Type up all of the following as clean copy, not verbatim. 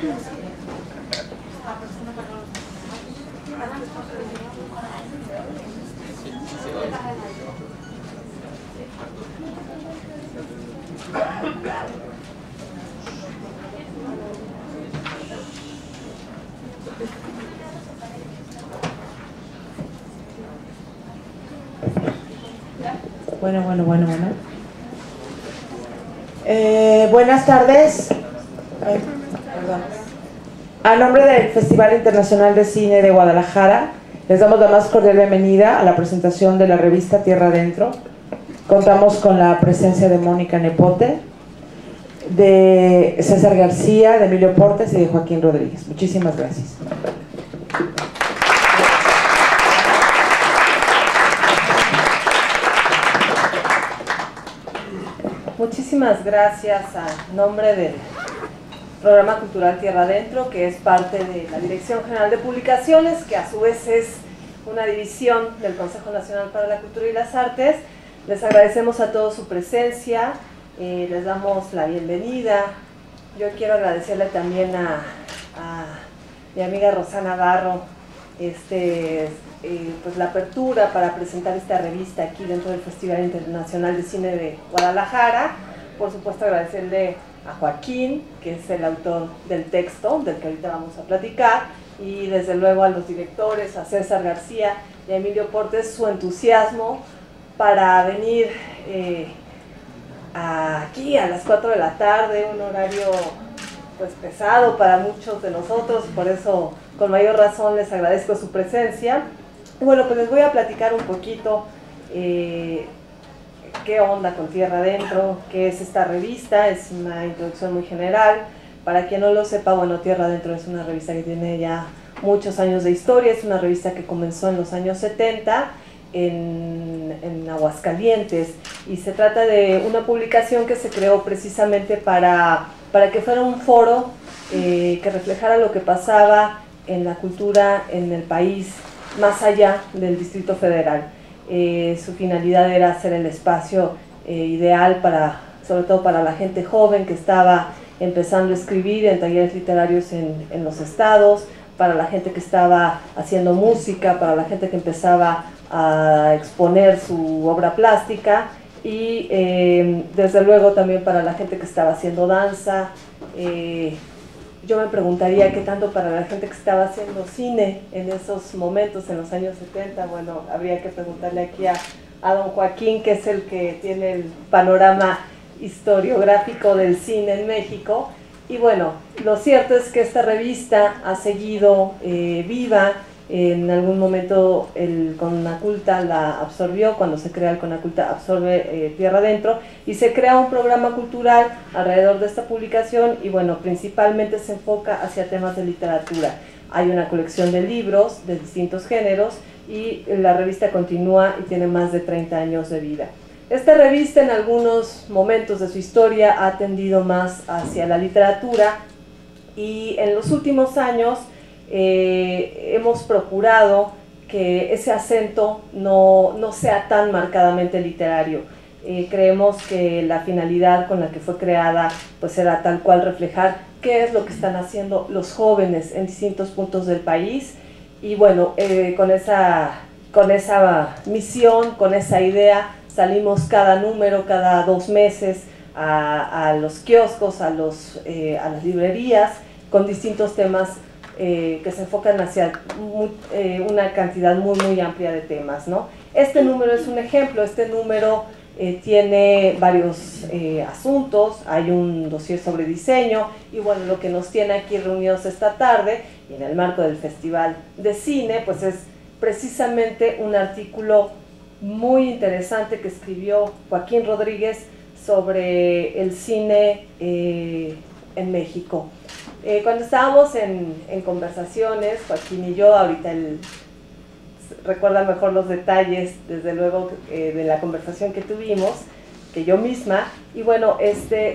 Bueno. Buenas tardes. Perdón. A nombre del Festival Internacional de Cine de Guadalajara, les damos la más cordial bienvenida a la presentación de la revista Tierra Adentro. Contamos con la presencia de Mónica Nepote, de César García, de Emilio Portes y de Joaquín Rodríguez. Muchísimas gracias. Muchísimas gracias a nombre del Programa Cultural Tierra Adentro, que es parte de la Dirección General de Publicaciones, que a su vez es una división del Consejo Nacional para la Cultura y las Artes. Les agradecemos a todos su presencia, les damos la bienvenida. Yo quiero agradecerle también a mi amiga Rosana Barro pues la apertura para presentar esta revista aquí dentro del Festival Internacional de Cine de Guadalajara. Por supuesto, agradecerle a Joaquín, que es el autor del texto del que ahorita vamos a platicar, y desde luego a los directores, a César García y a Emilio Portes, su entusiasmo para venir aquí a las 4 de la tarde, un horario pues pesado para muchos de nosotros. Por eso con mayor razón les agradezco su presencia. Bueno, pues les voy a platicar un poquito qué onda con Tierra Adentro, qué es esta revista. Es una introducción muy general. Para quien no lo sepa, bueno, Tierra Adentro es una revista que tiene ya muchos años de historia. Es una revista que comenzó en los años 70 en Aguascalientes, y se trata de una publicación que se creó precisamente para que fuera un foro que reflejara lo que pasaba en la cultura en el país, más allá del Distrito Federal. Su finalidad era ser el espacio ideal sobre todo para la gente joven que estaba empezando a escribir en talleres literarios en los estados, para la gente que estaba haciendo música, para la gente que empezaba a exponer su obra plástica, y desde luego también para la gente que estaba haciendo danza. Yo me preguntaría qué tanto para la gente que estaba haciendo cine en esos momentos, en los años 70. Bueno, habría que preguntarle aquí a don Joaquín, que es el que tiene el panorama historiográfico del cine en México. Y bueno, lo cierto es que esta revista ha seguido viva. En algún momento el Conaculta la absorbió. Cuando se crea el Conaculta, absorbe Tierra Adentro, y se crea un programa cultural alrededor de esta publicación, y bueno, principalmente se enfoca hacia temas de literatura. Hay una colección de libros de distintos géneros, y la revista continúa y tiene más de 30 años de vida. Esta revista en algunos momentos de su historia ha tendido más hacia la literatura, y en los últimos años hemos procurado que ese acento no sea tan marcadamente literario. Creemos que la finalidad con la que fue creada pues era tal cual reflejar qué es lo que están haciendo los jóvenes en distintos puntos del país, y bueno, con esa misión, con esa idea, salimos cada número, cada 2 meses a los kioscos, a las librerías, con distintos temas que se enfocan hacia una cantidad muy amplia de temas, ¿no? Este número es un ejemplo. Este número tiene varios asuntos. Hay un dossier sobre diseño, y bueno, lo que nos tiene aquí reunidos esta tarde y en el marco del Festival de Cine, pues es precisamente un artículo muy interesante que escribió Joaquín Rodríguez sobre el cine en México. Cuando estábamos en conversaciones, Joaquín y yo, ahorita él recuerda mejor los detalles, desde luego, de la conversación que tuvimos, que yo misma, y bueno,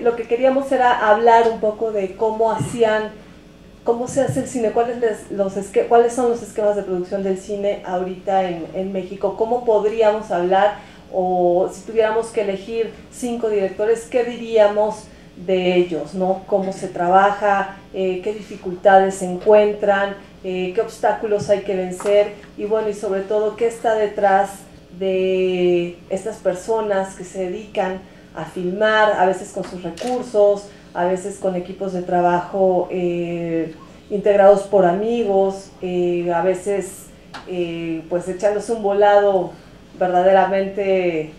lo que queríamos era hablar un poco de cómo se hace el cine, cuáles son los esquemas de producción del cine ahorita en México, cómo podríamos hablar, o si tuviéramos que elegir 5 directores, ¿qué diríamos de ellos, ¿no? Cómo se trabaja, qué dificultades se encuentran, qué obstáculos hay que vencer y bueno, y sobre todo qué está detrás de estas personas que se dedican a filmar, a veces con sus recursos, a veces con equipos de trabajo integrados por amigos, a veces pues echándose un volado verdaderamente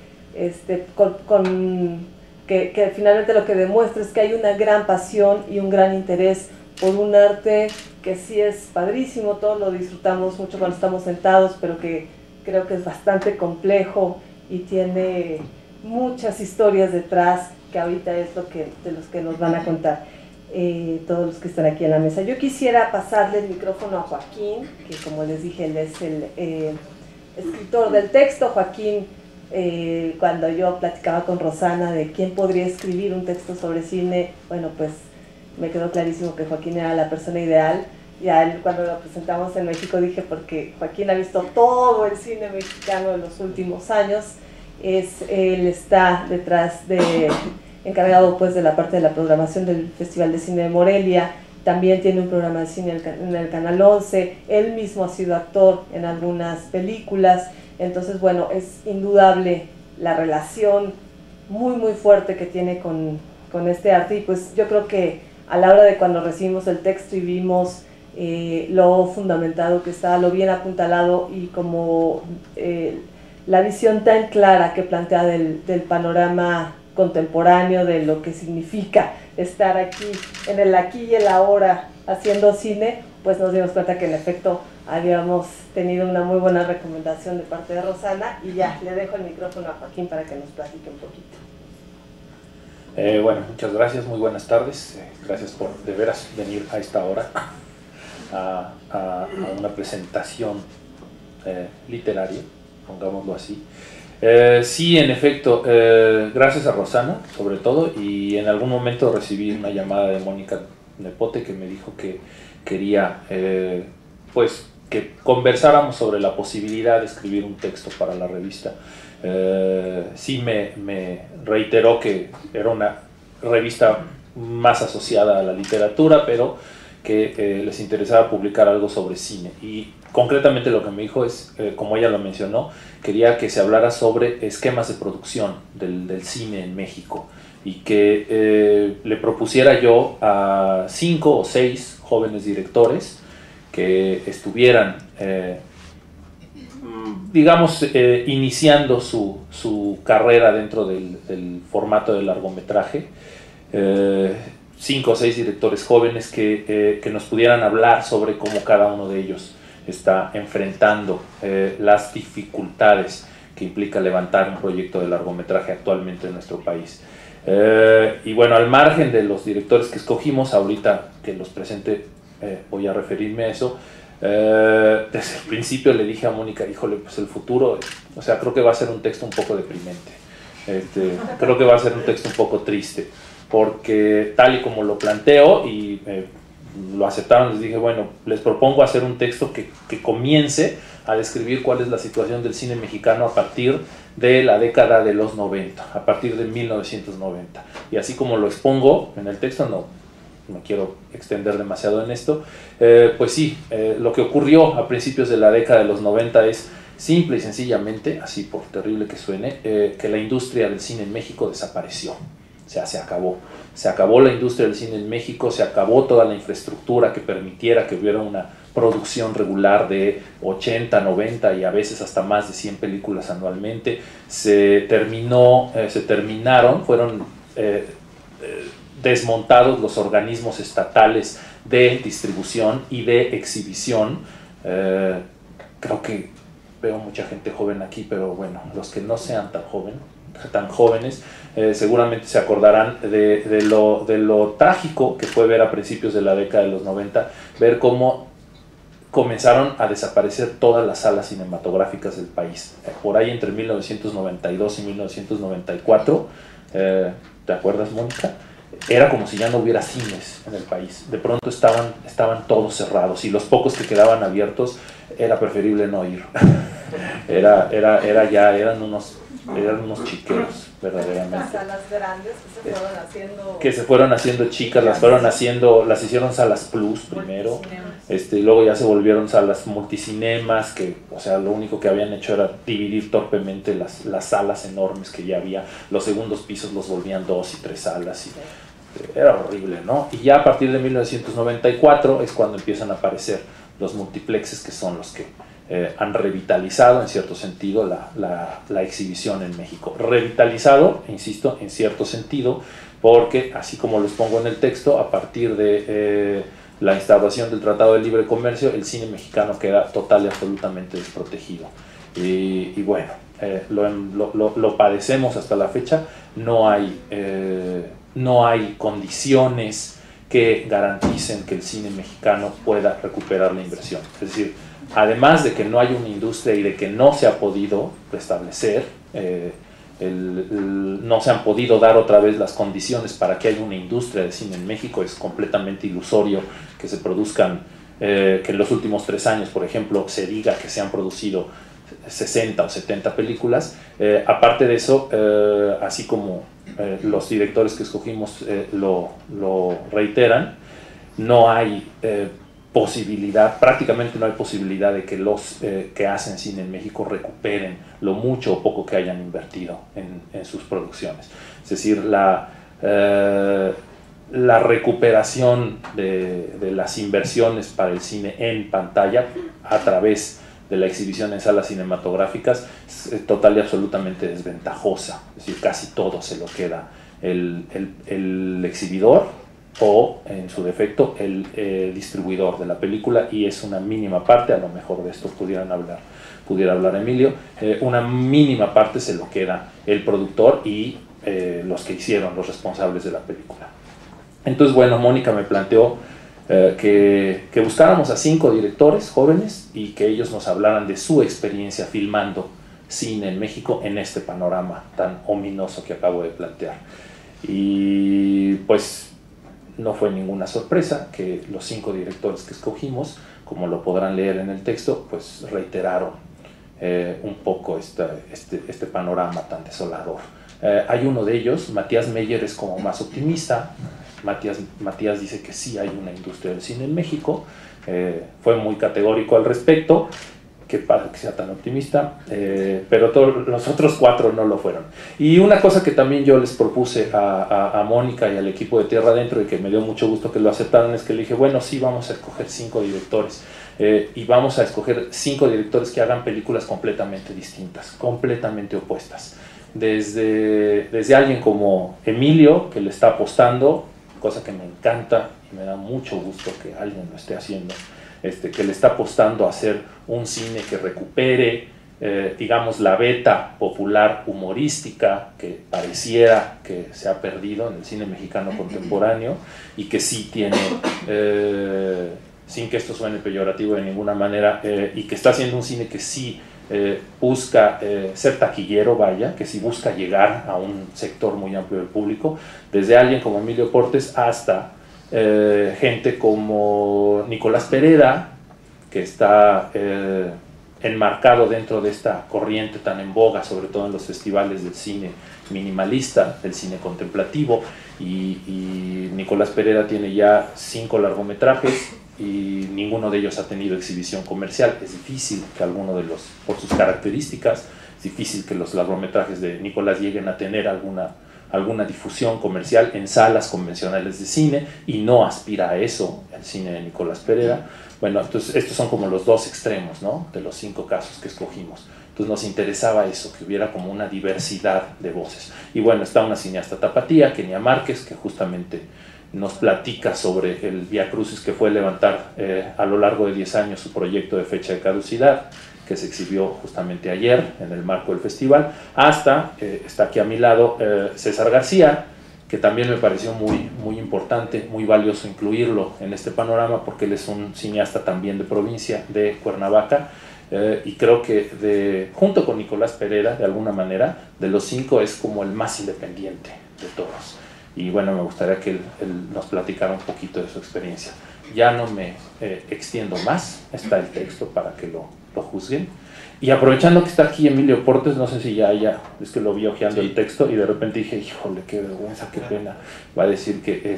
que finalmente lo que demuestra es que hay una gran pasión y un gran interés por un arte que sí es padrísimo, todos lo disfrutamos mucho cuando estamos sentados, pero que creo que es bastante complejo y tiene muchas historias detrás, que ahorita es de los que nos van a contar todos los que están aquí en la mesa. Yo quisiera pasarle el micrófono a Joaquín, que como les dije, él es el escritor del texto. Joaquín, cuando yo platicaba con Rosana de quién podría escribir un texto sobre cine, bueno, pues me quedó clarísimo que Joaquín era la persona ideal. Ya cuando lo presentamos en México dije, porque Joaquín ha visto todo el cine mexicano de los últimos años, él está detrás encargado pues de la parte de la programación del Festival de Cine de Morelia, también tiene un programa de cine en el Canal 11, él mismo ha sido actor en algunas películas, entonces bueno, es indudable la relación muy muy fuerte que tiene con este arte y pues yo creo que a la hora de cuando recibimos el texto y vimos lo fundamentado que está, lo bien apuntalado y como la visión tan clara que plantea del panorama contemporáneo, de lo que significa estar aquí, en el aquí y el ahora, haciendo cine, pues nos dimos cuenta que en efecto habíamos tenido una muy buena recomendación de parte de Rosana y ya, le dejo el micrófono a Joaquín para que nos platique un poquito. Bueno, muchas gracias, muy buenas tardes, gracias por de veras venir a esta hora a una presentación literaria, pongámoslo así. Sí, en efecto, gracias a Rosana, sobre todo, y en algún momento recibí una llamada de Mónica Nepote que me dijo que quería, pues, que conversáramos sobre la posibilidad de escribir un texto para la revista. Sí me reiteró que era una revista más asociada a la literatura, pero que les interesaba publicar algo sobre cine. Y concretamente lo que me dijo es, como ella lo mencionó, quería que se hablara sobre esquemas de producción del cine en México y que le propusiera yo a 5 o 6 jóvenes directores que estuvieran, digamos, iniciando su carrera dentro del formato del largometraje, 5 o 6 directores jóvenes que nos pudieran hablar sobre cómo cada uno de ellos está enfrentando las dificultades que implica levantar un proyecto de largometraje actualmente en nuestro país. Y bueno, al margen de los directores que escogimos, ahorita que los presente voy a referirme a eso. Desde el principio le dije a Mónica, híjole, pues el futuro, o sea, creo que va a ser un texto un poco deprimente, creo que va a ser un texto un poco triste, porque tal y como lo planteo y lo aceptaron, les dije, bueno, les propongo hacer un texto que comience a describir cuál es la situación del cine mexicano a partir de la década de los 90, a partir de 1990. Y así como lo expongo en el texto, no quiero extender demasiado en esto, pues sí, lo que ocurrió a principios de la década de los 90 es simple y sencillamente, así por terrible que suene, que la industria del cine en México desapareció. O sea, se acabó la industria del cine en México, se acabó toda la infraestructura que permitiera que hubiera una producción regular de 80, 90 y a veces hasta más de 100 películas anualmente. Fueron desmontados los organismos estatales de distribución y de exhibición. Creo que veo mucha gente joven aquí, pero bueno, los que no sean tan jóvenes, seguramente se acordarán de lo trágico que fue ver a principios de la década de los 90, ver cómo comenzaron a desaparecer todas las salas cinematográficas del país. Por ahí entre 1992 y 1994, ¿te acuerdas, Mónica? Era como si ya no hubiera cines en el país. De pronto estaban todos cerrados y los pocos que quedaban abiertos era preferible no ir. Eran unos eran unos chiqueros, verdaderamente. Las salas grandes que se fueron haciendo chicas, las hicieron salas plus primero, luego ya se volvieron salas multicinemas, que, o sea, lo único que habían hecho era dividir torpemente las salas enormes que ya había, los segundos pisos los volvían 2 y 3 salas, y era horrible, ¿no? Y ya a partir de 1994 es cuando empiezan a aparecer los multiplexes, que son los que han revitalizado en cierto sentido la exhibición en México. Revitalizado, insisto, en cierto sentido, porque así como les pongo en el texto, a partir de la instauración del Tratado de Libre Comercio, el cine mexicano queda total y absolutamente desprotegido. Y bueno, lo padecemos hasta la fecha. No hay condiciones que garanticen que el cine mexicano pueda recuperar la inversión. Es decir, además de que no hay una industria y de que no se ha podido restablecer, no se han podido dar otra vez las condiciones para que haya una industria de cine en México. Es completamente ilusorio que se produzcan, que en los últimos 3 años, por ejemplo, se diga que se han producido 60 o 70 películas. Aparte de eso, así como los directores que escogimos lo reiteran, no hay posibilidad, prácticamente no hay posibilidad de que los que hacen cine en México recuperen lo mucho o poco que hayan invertido en sus producciones. Es decir, la recuperación de las inversiones para el cine en pantalla a través de la exhibición en salas cinematográficas es total y absolutamente desventajosa. Es decir, casi todo se lo queda el exhibidor o, en su defecto, el distribuidor de la película, y es una mínima parte. A lo mejor de esto pudiera hablar Emilio. Una mínima parte se lo queda el productor y los que hicieron, los responsables de la película. Entonces, bueno, Mónica me planteó que buscáramos a 5 directores jóvenes y que ellos nos hablaran de su experiencia filmando cine en México en este panorama tan ominoso que acabo de plantear. Y pues no fue ninguna sorpresa que los 5 directores que escogimos, como lo podrán leer en el texto, pues reiteraron un poco este panorama tan desolador. Hay uno de ellos, Matías Meyer, es como más optimista. Matías dice que sí hay una industria del cine en México. Fue muy categórico al respecto. Qué padre que sea tan optimista, pero todos los otros 4 no lo fueron. Y una cosa que también yo les propuse a Mónica y al equipo de Tierra Adentro, y que me dio mucho gusto que lo aceptaran, es que le dije, bueno, sí, vamos a escoger 5 directores, y vamos a escoger 5 directores que hagan películas completamente distintas, completamente opuestas. Desde alguien como Emilio, que le está apostando, cosa que me encanta y me da mucho gusto que alguien lo esté haciendo, que le está apostando a hacer un cine que recupere, digamos, la beta popular humorística que pareciera que se ha perdido en el cine mexicano contemporáneo, y que sí tiene, sin que esto suene peyorativo de ninguna manera, y que está haciendo un cine que sí busca ser taquillero, vaya, que sí busca llegar a un sector muy amplio del público, desde alguien como Emilio Portes hasta gente como Nicolás Pereda, que está enmarcado dentro de esta corriente tan en boga, sobre todo en los festivales del cine minimalista, del cine contemplativo, y Nicolás Pereda tiene ya 5 largometrajes y ninguno de ellos ha tenido exhibición comercial. Es difícil que alguno de los, por sus características, es difícil que los largometrajes de Nicolás lleguen a tener alguna difusión comercial en salas convencionales de cine, y no aspira a eso el cine de Nicolás Pereda. Bueno, entonces estos son como los 2 extremos, ¿no?, de los 5 casos que escogimos. Entonces nos interesaba eso, que hubiera como una diversidad de voces. Y bueno, está una cineasta tapatía, Kenia Márquez, que justamente nos platica sobre el viacrucis que fue levantar a lo largo de 10 años su proyecto de Fecha de Caducidad, que se exhibió justamente ayer en el marco del festival. Hasta, está aquí a mi lado, César García, que también me pareció muy importante, muy valioso incluirlo en este panorama, porque él es un cineasta también de provincia, de Cuernavaca, y creo que junto con Nicolás Pereda, de alguna manera, de los 5 es como el más independiente de todos. y bueno, me gustaría que él nos platicara un poquito de su experiencia. Ya no me extiendo más, está el texto para que lo juzguen. Y aprovechando que está aquí Emilio Portes, no sé si es que lo vi hojeando el texto y de repente dije, híjole, qué vergüenza, qué pena. Va a decir que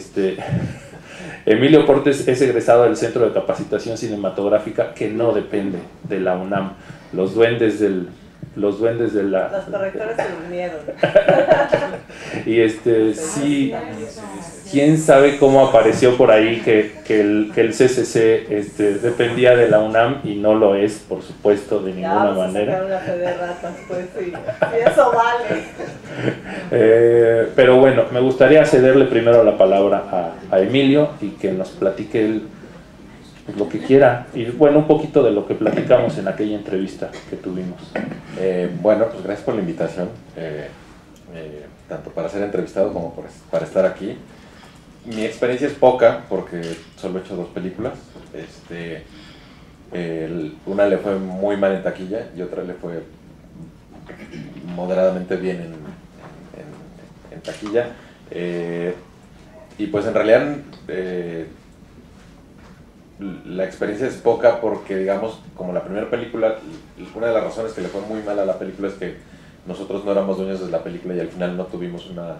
Emilio Portes es egresado del Centro de Capacitación Cinematográfica, que no depende de la UNAM. Los duendes de Los correctores se durmieron. Y sí, quién sabe cómo apareció por ahí que el CCC dependía de la UNAM y no lo es, por supuesto, de ninguna manera. Una fe de ratas, pues sí, eso vale. Pero bueno, me gustaría cederle primero la palabra a Emilio y que nos platique él lo que quiera, y bueno, un poquito de lo que platicamos en aquella entrevista que tuvimos. Bueno, pues gracias por la invitación, tanto para ser entrevistado como para estar aquí. Mi experiencia es poca porque solo he hecho 2 películas. Una le fue muy mal en taquilla y otra le fue moderadamente bien en taquilla. Y pues en realidad la experiencia es poca porque, digamos, como la primera película, una de las razones que le fue muy mal a la película es que nosotros no éramos dueños de la película y al final no tuvimos una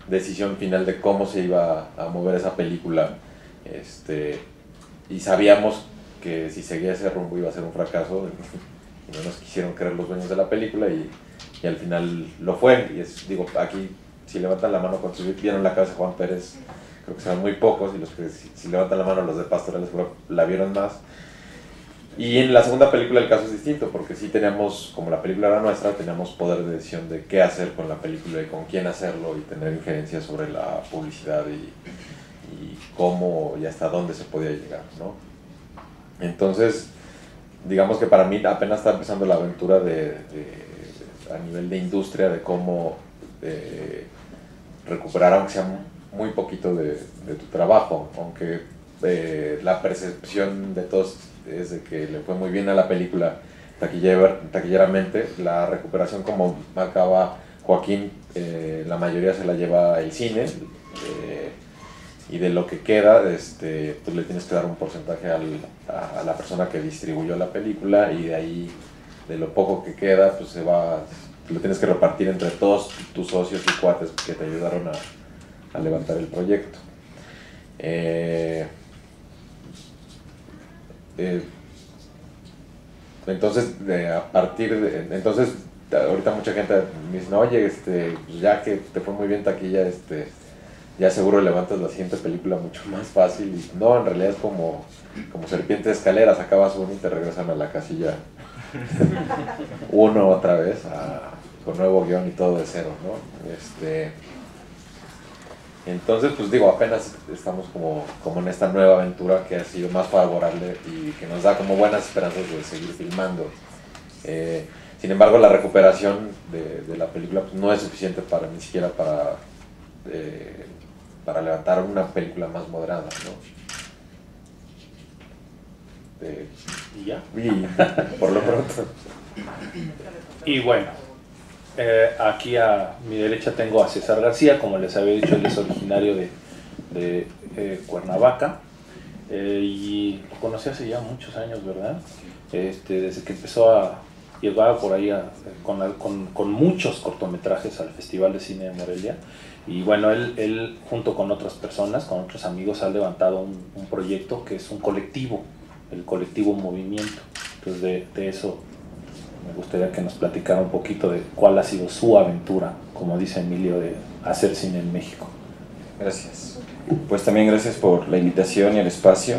decisión final de cómo se iba a mover esa película, y sabíamos que si seguía ese rumbo iba a ser un fracaso y no nos quisieron creer los dueños de la película y al final lo fue. Y digo, aquí si levantan la mano cuando vieron la casa de Juan Pérez, creo que serán muy pocos, y los que si levantan la mano los de Pastorales la vieron más. Y en la segunda película el caso es distinto, porque sí teníamos, como la película era nuestra, teníamos poder de decisión de qué hacer con la película y con quién hacerlo, y tener injerencia sobre la publicidad y cómo y hasta dónde se podía llegar, ¿no? Entonces, digamos que para mí apenas está empezando la aventura a nivel de industria, de cómo recuperar, aunque sea muy poquito de tu trabajo, aunque la percepción de todos es de que le fue muy bien a la película taquilleramente. La recuperación, como marcaba Joaquín, la mayoría se la lleva el cine, y de lo que queda tú le tienes que dar un porcentaje a la persona que distribuyó la película, y de ahí, de lo poco que queda, pues lo tienes que repartir entre todos tus socios y cuates que te ayudaron a levantar el proyecto. Entonces, entonces ahorita mucha gente me dice, no, oye, ya que te fue muy bien taquilla, ya seguro levantas la siguiente película mucho más fácil. Y no, en realidad es como serpiente de escaleras, acabas uno y te regresan a la casilla uno otra vez, con nuevo guión y todo de cero, ¿no? Entonces, pues digo, apenas estamos como en esta nueva aventura que ha sido más favorable y que nos da como buenas esperanzas de seguir filmando. Sin embargo, la recuperación de la película pues, no es suficiente ni siquiera para levantar una película más moderada, ¿no? ¿Y ya? Y por lo pronto. Y bueno, aquí a mi derecha tengo a César García. Como les había dicho, él es originario de Cuernavaca, y lo conocí hace ya muchos años, ¿verdad? Desde que empezó a llevar por ahí con muchos cortometrajes al Festival de Cine de Morelia. Y bueno, él junto con otras personas, con otros amigos, ha levantado un proyecto que es un colectivo, el colectivo Movimiento. Entonces de eso me gustaría que nos platicara un poquito de cuál ha sido su aventura, como dice Emilio, de hacer cine en México. Gracias. Pues también gracias por la invitación y el espacio.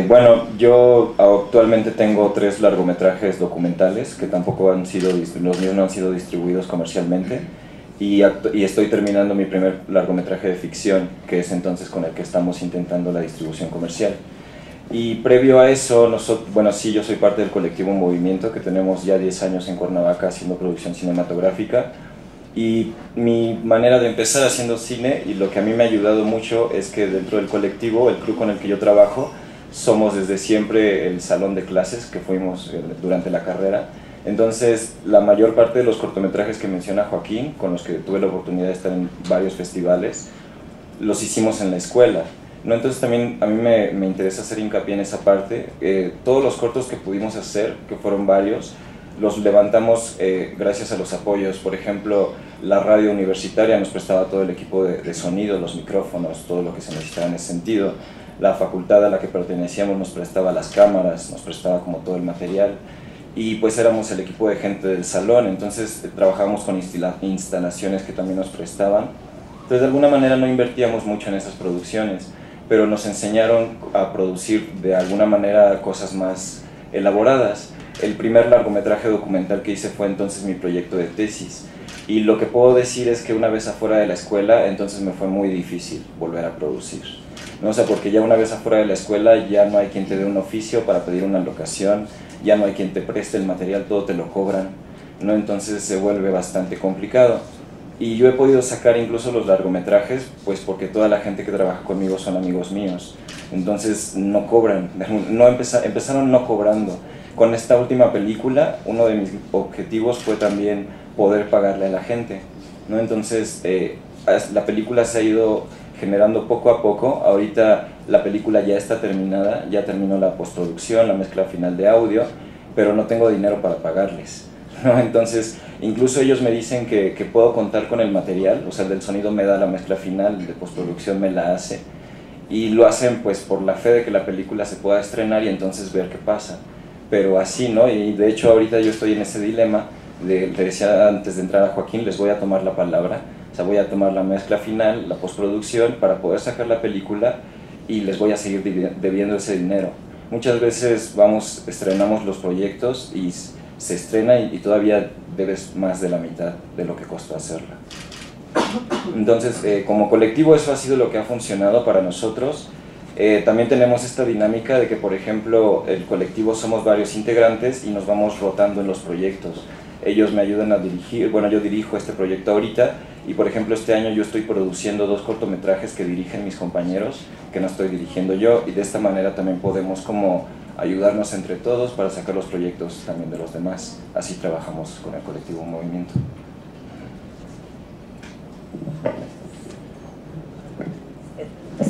Bueno, yo actualmente tengo 3 largometrajes documentales que tampoco los míos no han sido distribuidos comercialmente, y estoy terminando mi primer largometraje de ficción, que es entonces con el que estamos intentando la distribución comercial. Y previo a eso, bueno, sí, yo soy parte del colectivo Movimiento, que tenemos ya 10 años en Cuernavaca haciendo producción cinematográfica. Y mi manera de empezar haciendo cine, y lo que a mí me ha ayudado mucho, es que dentro del colectivo, el crew con el que yo trabajo, somos desde siempre el salón de clases que fuimos durante la carrera. Entonces, la mayor parte de los cortometrajes que menciona Joaquín, con los que tuve la oportunidad de estar en varios festivales, los hicimos en la escuela, ¿no? Entonces también a mí me interesa hacer hincapié en esa parte. Todos los cortos que pudimos hacer, que fueron varios, los levantamos gracias a los apoyos. Por ejemplo, la radio universitaria nos prestaba todo el equipo de sonido, los micrófonos, todo lo que se necesitaba en ese sentido. La facultad a la que pertenecíamos nos prestaba las cámaras, nos prestaba como todo el material, y pues éramos el equipo de gente del salón, entonces trabajábamos con instalaciones que también nos prestaban. Entonces de alguna manera no invertíamos mucho en esas producciones, pero nos enseñaron a producir de alguna manera cosas más elaboradas. El primer largometraje documental que hice fue entonces mi proyecto de tesis, y lo que puedo decir es que una vez afuera de la escuela, entonces me fue muy difícil volver a producir, ¿no? O sea, porque ya una vez afuera de la escuela ya no hay quien te dé un oficio para pedir una locación, ya no hay quien te preste el material, todo te lo cobran, ¿no? Entonces se vuelve bastante complicado. Y yo he podido sacar incluso los largometrajes, pues porque toda la gente que trabaja conmigo son amigos míos, entonces no cobran, empezaron no cobrando. Con esta última película, uno de mis objetivos fue también poder pagarle a la gente, ¿no? Entonces la película se ha ido generando poco a poco. Ahorita la película ya está terminada, ya terminó la postproducción, la mezcla final de audio, pero no tengo dinero para pagarles, ¿no? Entonces incluso ellos me dicen que puedo contar con el material, o sea, el del sonido me da la mezcla final, el de postproducción me la hace, y lo hacen pues por la fe de que la película se pueda estrenar y entonces ver qué pasa. Pero así, ¿no? Y de hecho ahorita yo estoy en ese dilema, le decía antes de entrar a Joaquín, les voy a tomar la palabra, o sea, voy a tomar la mezcla final, la postproducción para poder sacar la película, y les voy a seguir debiendo ese dinero. Muchas veces estrenamos los proyectos y se estrena y todavía debes más de la mitad de lo que costó hacerla. Entonces, como colectivo eso ha sido lo que ha funcionado para nosotros. También tenemos esta dinámica de que, por ejemplo, el colectivo somos varios integrantes y nos vamos rotando en los proyectos. Ellos me ayudan a dirigir, bueno, yo dirijo este proyecto ahorita, y por ejemplo este año yo estoy produciendo 2 cortometrajes que dirigen mis compañeros, que no estoy dirigiendo yo, y de esta manera también podemos como ayudarnos entre todos para sacar los proyectos también de los demás. Así trabajamos con el colectivo Movimiento.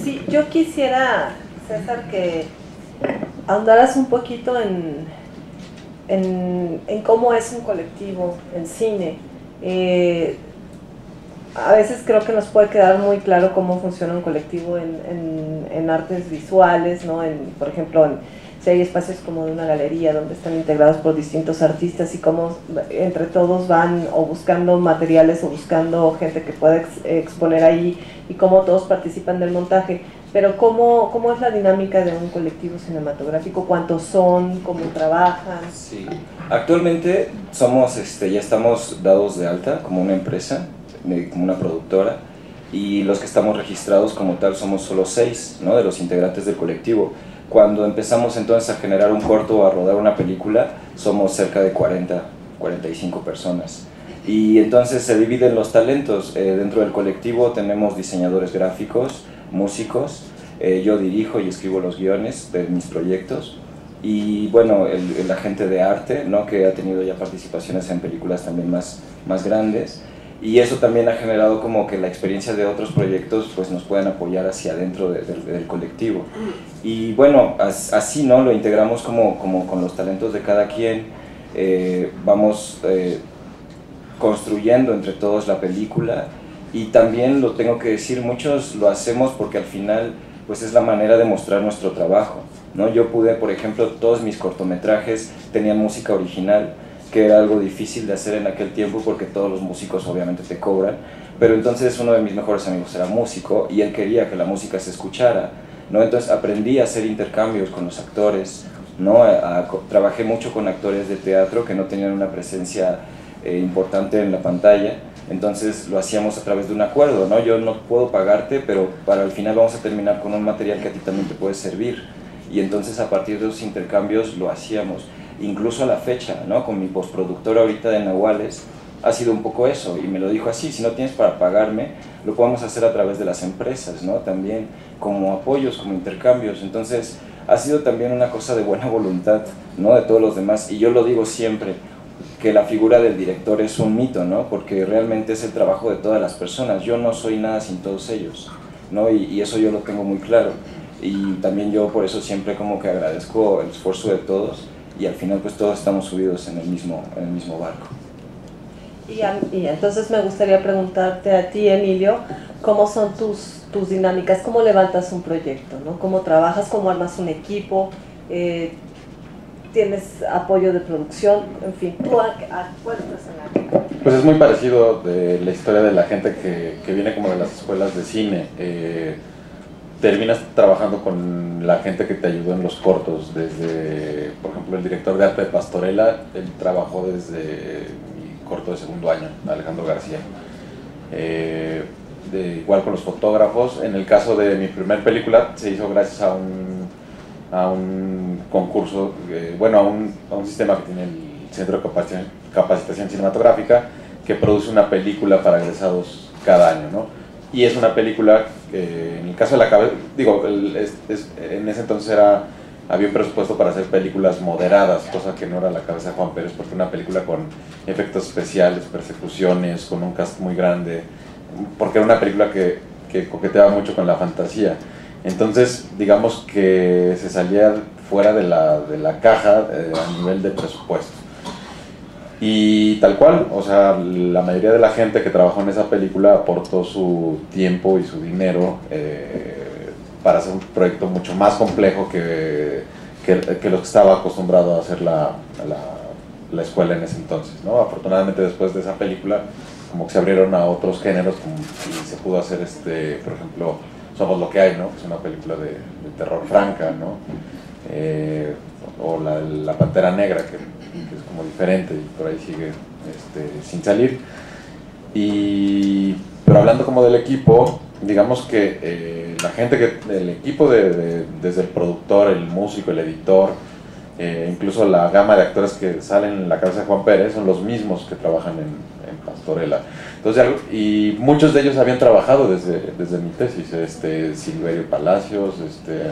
Sí, yo quisiera, César, que ahondaras un poquito en cómo es un colectivo en cine. A veces creo que nos puede quedar muy claro cómo funciona un colectivo en artes visuales, ¿no? Por ejemplo, si hay espacios como de una galería donde están integrados por distintos artistas y cómo entre todos van o buscando materiales o buscando gente que pueda exponer ahí, y cómo todos participan del montaje. Pero ¿cómo es la dinámica de un colectivo cinematográfico? ¿Cuántos son? ¿Cómo trabajan? Sí. Actualmente ya estamos dados de alta como una empresa, como una productora, y los que estamos registrados como tal somos solo 6, ¿no? De los integrantes del colectivo. Cuando empezamos entonces a generar un corto o a rodar una película, somos cerca de 45 personas. Y entonces se dividen los talentos. Dentro del colectivo tenemos diseñadores gráficos, músicos, yo dirijo y escribo los guiones de mis proyectos, y bueno, el agente de arte, ¿no? Que ha tenido ya participaciones en películas también más grandes, y eso también ha generado como que la experiencia de otros proyectos pues nos pueden apoyar hacia adentro del colectivo. Y bueno, así, ¿no? Lo integramos como con los talentos de cada quien, vamos construyendo entre todos la película. Y también lo tengo que decir, muchos lo hacemos porque al final pues es la manera de mostrar nuestro trabajo, ¿no? Yo pude, por ejemplo, todos mis cortometrajes tenían música original, que era algo difícil de hacer en aquel tiempo porque todos los músicos obviamente te cobran, pero entonces uno de mis mejores amigos era músico y él quería que la música se escuchara, ¿no? Entonces aprendí a hacer intercambios con los actores, ¿no? Trabajé mucho con actores de teatro que no tenían una presencia importante en la pantalla. Entonces lo hacíamos a través de un acuerdo, ¿no? Yo no puedo pagarte, pero para el final vamos a terminar con un material que a ti también te puede servir. Y entonces a partir de esos intercambios lo hacíamos. Incluso a la fecha, ¿no? Con mi postproductora ahorita de Nahuales ha sido un poco eso, y me lo dijo así: si no tienes para pagarme, lo podemos hacer a través de las empresas, ¿no? También como apoyos, como intercambios. Entonces ha sido también una cosa de buena voluntad, ¿no? De todos los demás, y yo lo digo siempre, que la figura del director es un mito, ¿no? Porque realmente es el trabajo de todas las personas. Yo no soy nada sin todos ellos, ¿no? Y eso yo lo tengo muy claro. Y también yo por eso siempre como que agradezco el esfuerzo de todos y al final pues todos estamos subidos en el mismo barco. Y entonces me gustaría preguntarte a ti, Emilio, ¿cómo son tus dinámicas? ¿Cómo levantas un proyecto, ¿no? ¿Cómo trabajas? ¿Cómo armas un equipo? ¿Tienes apoyo de producción? En fin, ¿tú a cuál estás en la? Pues es muy parecido de la historia de la gente que viene como de las escuelas de cine. Terminas trabajando con la gente que te ayudó en los cortos, desde, por ejemplo, el director de arte de Pastorela, él trabajó desde mi corto de segundo año, Alejandro García. Igual con los fotógrafos, en el caso de mi primer película se hizo gracias a un concurso, bueno, a un sistema que tiene el Centro de Capacitación Cinematográfica, que produce una película para egresados cada año, ¿no? Y es una película que, en el caso de la cabeza, digo, en ese entonces había un presupuesto para hacer películas moderadas, cosa que no era la cabeza de Juan Pérez, porque una película con efectos especiales, persecuciones, con un cast muy grande, porque era una película que coqueteaba mucho con la fantasía. Entonces, digamos que se salía fuera de la caja a nivel de presupuesto. Y tal cual, o sea, la mayoría de la gente que trabajó en esa película aportó su tiempo y su dinero para hacer un proyecto mucho más complejo que lo que estaba acostumbrado a hacer la escuela en ese entonces, ¿no? Afortunadamente después de esa película como que se abrieron a otros géneros y se pudo hacer, por ejemplo, Somos lo que hay, ¿no? Que es una película de terror franca, ¿no? O la Pantera Negra, que es como diferente y por ahí sigue sin salir. Pero hablando como del equipo, digamos que la gente del equipo, desde el productor, el músico, el editor, incluso la gama de actores que salen en la cabeza de Juan Pérez son los mismos que trabajan en Pastorela. Entonces, y muchos de ellos habían trabajado desde mi tesis, Silverio Palacios,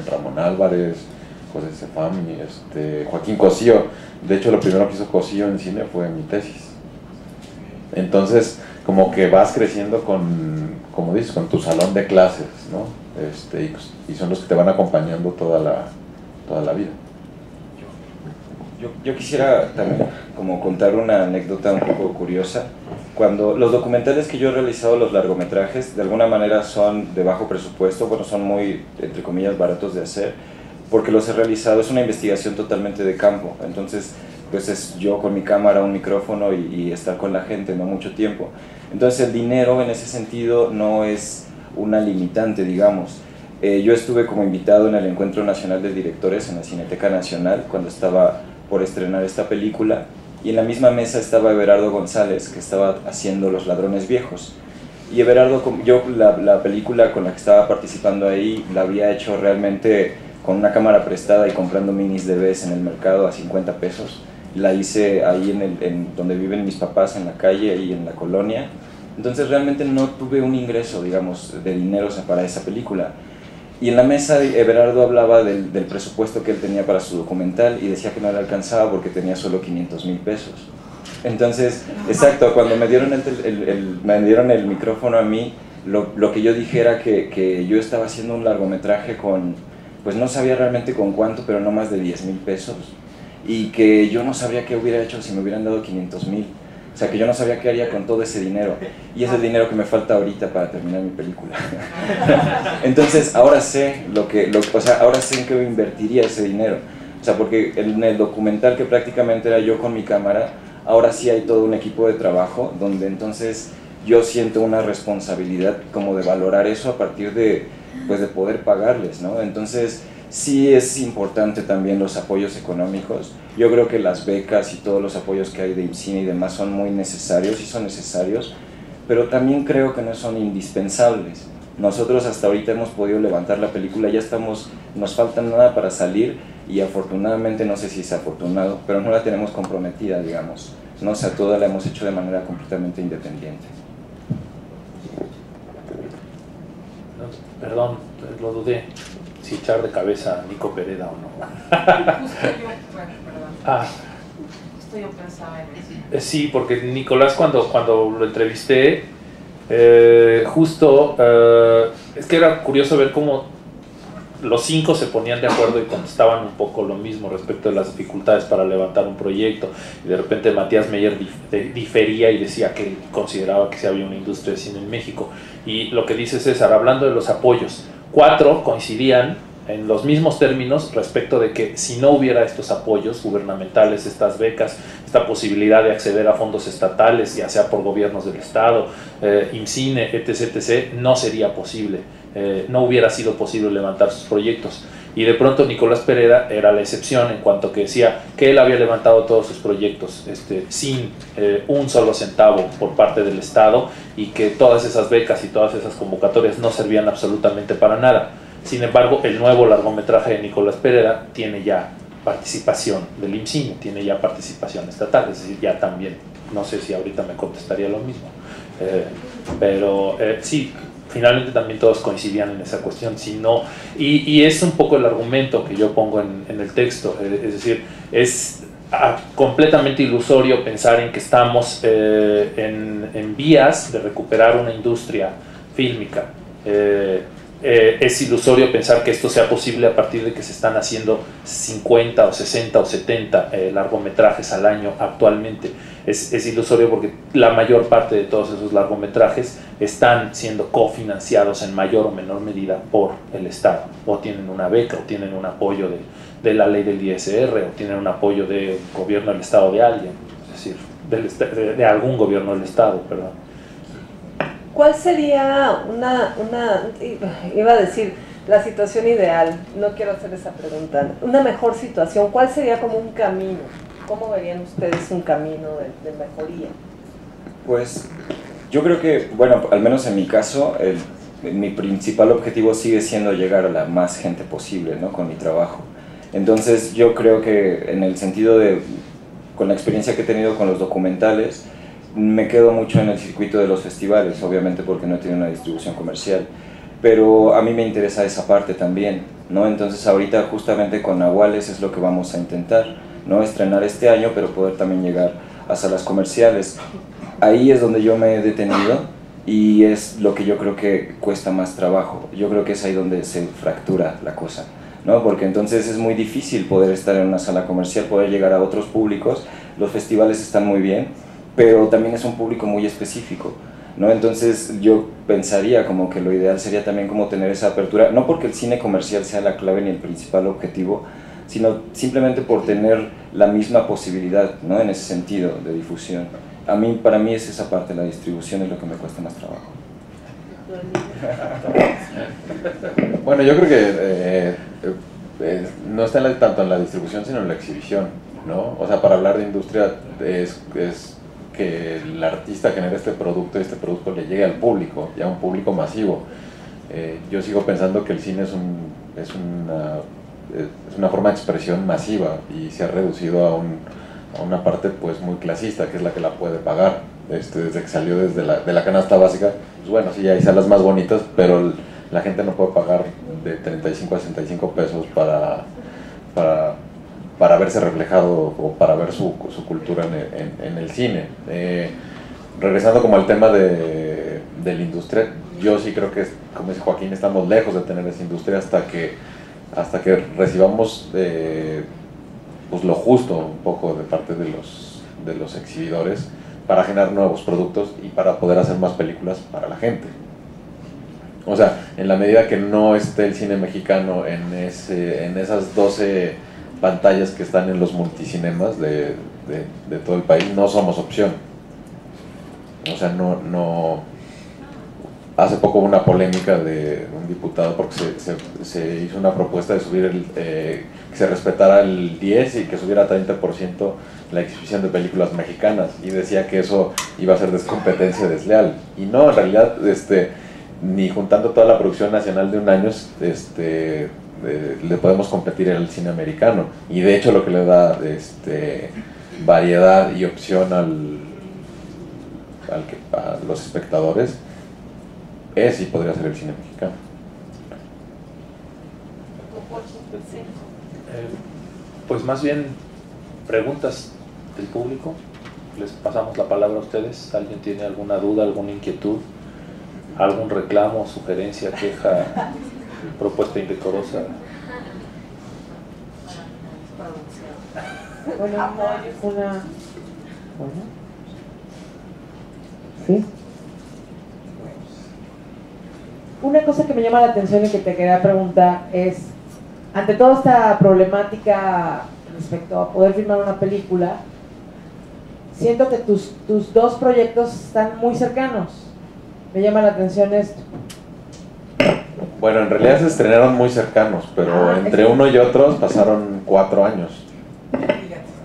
Ramón Álvarez, José Sefami, Joaquín Cosío. De hecho, lo primero que hizo Cosío en cine fue mi tesis. Entonces, como que vas creciendo como dices, con tu salón de clases, ¿no? Y son los que te van acompañando toda la vida. Yo quisiera también como contar una anécdota un poco curiosa. Cuando los documentales que yo he realizado, los largometrajes, de alguna manera son de bajo presupuesto, bueno, son muy, entre comillas, baratos de hacer, porque los he realizado, es una investigación totalmente de campo, entonces pues es yo con mi cámara, un micrófono y estar con la gente, no mucho tiempo. Entonces el dinero en ese sentido no es una limitante, digamos. Yo estuve como invitado en el Encuentro Nacional de Directores en la Cineteca Nacional cuando estaba por estrenar esta película, y en la misma mesa estaba Everardo González, que estaba haciendo Los Ladrones Viejos. Y Everardo, yo la película con la que estaba participando ahí la había hecho realmente con una cámara prestada y comprando minis DVs en el mercado a 50 pesos. La hice ahí en donde viven mis papás, en la calle, ahí en la colonia. Entonces realmente no tuve un ingreso, digamos, de dinero para esa película. Y en la mesa Everardo hablaba del presupuesto que él tenía para su documental y decía que no le alcanzaba porque tenía solo 500,000 pesos. Entonces, exacto, cuando me dieron el micrófono a mí, lo que yo dije era que yo estaba haciendo un largometraje pues no sabía realmente con cuánto, pero no más de 10,000 pesos. Y que yo no sabría qué hubiera hecho si me hubieran dado 500,000. O sea, que yo no sabía qué haría con todo ese dinero. Y es el dinero que me falta ahorita para terminar mi película. Entonces, ahora sé ahora sé en qué invertiría ese dinero. O sea, porque en el documental que prácticamente era yo con mi cámara, ahora sí hay todo un equipo de trabajo, donde entonces yo siento una responsabilidad como de valorar eso a partir de poder pagarles, ¿no? Entonces, sí es importante también los apoyos económicos. Yo creo que las becas y todos los apoyos que hay de IMCINE y demás son muy necesarios, sí son necesarios, pero también creo que no son indispensables. Nosotros hasta ahorita hemos podido levantar la película, ya nos falta nada para salir y afortunadamente, no sé si es afortunado, pero no la tenemos comprometida, digamos, ¿no? O sea, toda la hemos hecho de manera completamente independiente. Perdón, lo dudé, si echar de cabeza a Nico Pereda o no. Justo yo, perdón. Justo yo pensaba en eso. Sí, porque Nicolás cuando lo entrevisté, justo es que era curioso ver cómo los 5 se ponían de acuerdo y contestaban un poco lo mismo respecto de las dificultades para levantar un proyecto, y de repente Matías Meyer difería y decía que consideraba que sí había una industria de cine en México. Y lo que dice César, hablando de los apoyos, 4 coincidían en los mismos términos respecto de que si no hubiera estos apoyos gubernamentales, estas becas, esta posibilidad de acceder a fondos estatales, ya sea por gobiernos del Estado, IMCINE, etc., no sería posible, no hubiera sido posible levantar sus proyectos. Y de pronto Nicolás Pereda era la excepción, en cuanto que decía que él había levantado todos sus proyectos sin un solo centavo por parte del Estado, y que todas esas becas y todas esas convocatorias no servían absolutamente para nada. Sin embargo, el nuevo largometraje de Nicolás Pereda tiene ya participación del IMCINE, tiene ya participación estatal, es decir, ya también, no sé si ahorita me contestaría lo mismo, pero sí, finalmente también todos coincidían en esa cuestión, sino, y es un poco el argumento que yo pongo en el texto, es decir, es completamente ilusorio pensar en que estamos en vías de recuperar una industria fílmica. Es ilusorio pensar que esto sea posible a partir de que se están haciendo 50 o 60 o 70 largometrajes al año actualmente. Es ilusorio porque la mayor parte de todos esos largometrajes están siendo cofinanciados en mayor o menor medida por el Estado, o tienen una beca, o tienen un apoyo de la ley del ISR, o tienen un apoyo del gobierno del Estado de alguien, es decir, de algún gobierno del Estado, perdón. ¿Cuál sería iba a decir, la situación ideal? No quiero hacer esa pregunta. Una mejor situación, ¿cuál sería como un camino? ¿Cómo verían ustedes un camino de mejoría? Pues yo creo que, bueno, al menos en mi caso, mi principal objetivo sigue siendo llegar a la más gente posible, ¿no? Con mi trabajo. Entonces yo creo que en el sentido con la experiencia que he tenido con los documentales, me quedo mucho en el circuito de los festivales, obviamente porque no tiene una distribución comercial, pero a mí me interesa esa parte también, ¿no? Entonces ahorita justamente con Nahuales es lo que vamos a intentar, ¿no? Estrenar este año, pero poder también llegar a salas comerciales. Ahí es donde yo me he detenido y es lo que yo creo que cuesta más trabajo. Yo creo que es ahí donde se fractura la cosa, ¿no? Porque entonces es muy difícil poder estar en una sala comercial, poder llegar a otros públicos. Los festivales están muy bien, pero también es un público muy específico, ¿no? Entonces yo pensaría como que lo ideal sería también como tener esa apertura, no porque el cine comercial sea la clave ni el principal objetivo, sino simplemente por tener la misma posibilidad, ¿no? En ese sentido de difusión. Para mí es esa parte, la distribución es lo que me cuesta más trabajo. Bueno, yo creo que no está tanto en la distribución sino en la exhibición, ¿no? O sea, para hablar de industria es que el artista genere este producto y este producto le llegue al público, ya a un público masivo. Yo sigo pensando que el cine es una forma de expresión masiva y se ha reducido a una parte pues muy clasista, que es la que la puede pagar. Desde que salió de la canasta básica, pues bueno, sí hay salas más bonitas, pero la gente no puede pagar de 35 a 65 pesos para verse reflejado o para ver su cultura en el cine. Regresando como al tema de la industria, yo sí creo que, como dice Joaquín, estamos lejos de tener esa industria hasta que recibamos pues lo justo un poco de parte de los exhibidores para generar nuevos productos y para poder hacer más películas para la gente. O sea, en la medida que no esté el cine mexicano en esas 12 pantallas que están en los multicinemas de todo el país, no somos opción. O sea, no hace poco hubo una polémica de un diputado porque se hizo una propuesta de subir que se respetara el 10 y que subiera 30% la exhibición de películas mexicanas, y decía que eso iba a ser descompetencia desleal, y no, en realidad ni juntando toda la producción nacional de un año le podemos competir al cine americano, y de hecho lo que le da variedad y opción a los espectadores es y podría ser el cine mexicano. Pues más bien preguntas del público. Les pasamos la palabra a ustedes. ¿Alguien tiene alguna duda, alguna inquietud? ¿Algún reclamo, sugerencia, queja, propuesta indecorosa? Bueno, ¿sí? Una cosa que me llama la atención y que te quería preguntar es, ante toda esta problemática respecto a poder filmar una película, siento que tus dos proyectos están muy cercanos. Me llama la atención esto. Bueno, en realidad se estrenaron muy cercanos, pero entre uno y otro pasaron 4 años.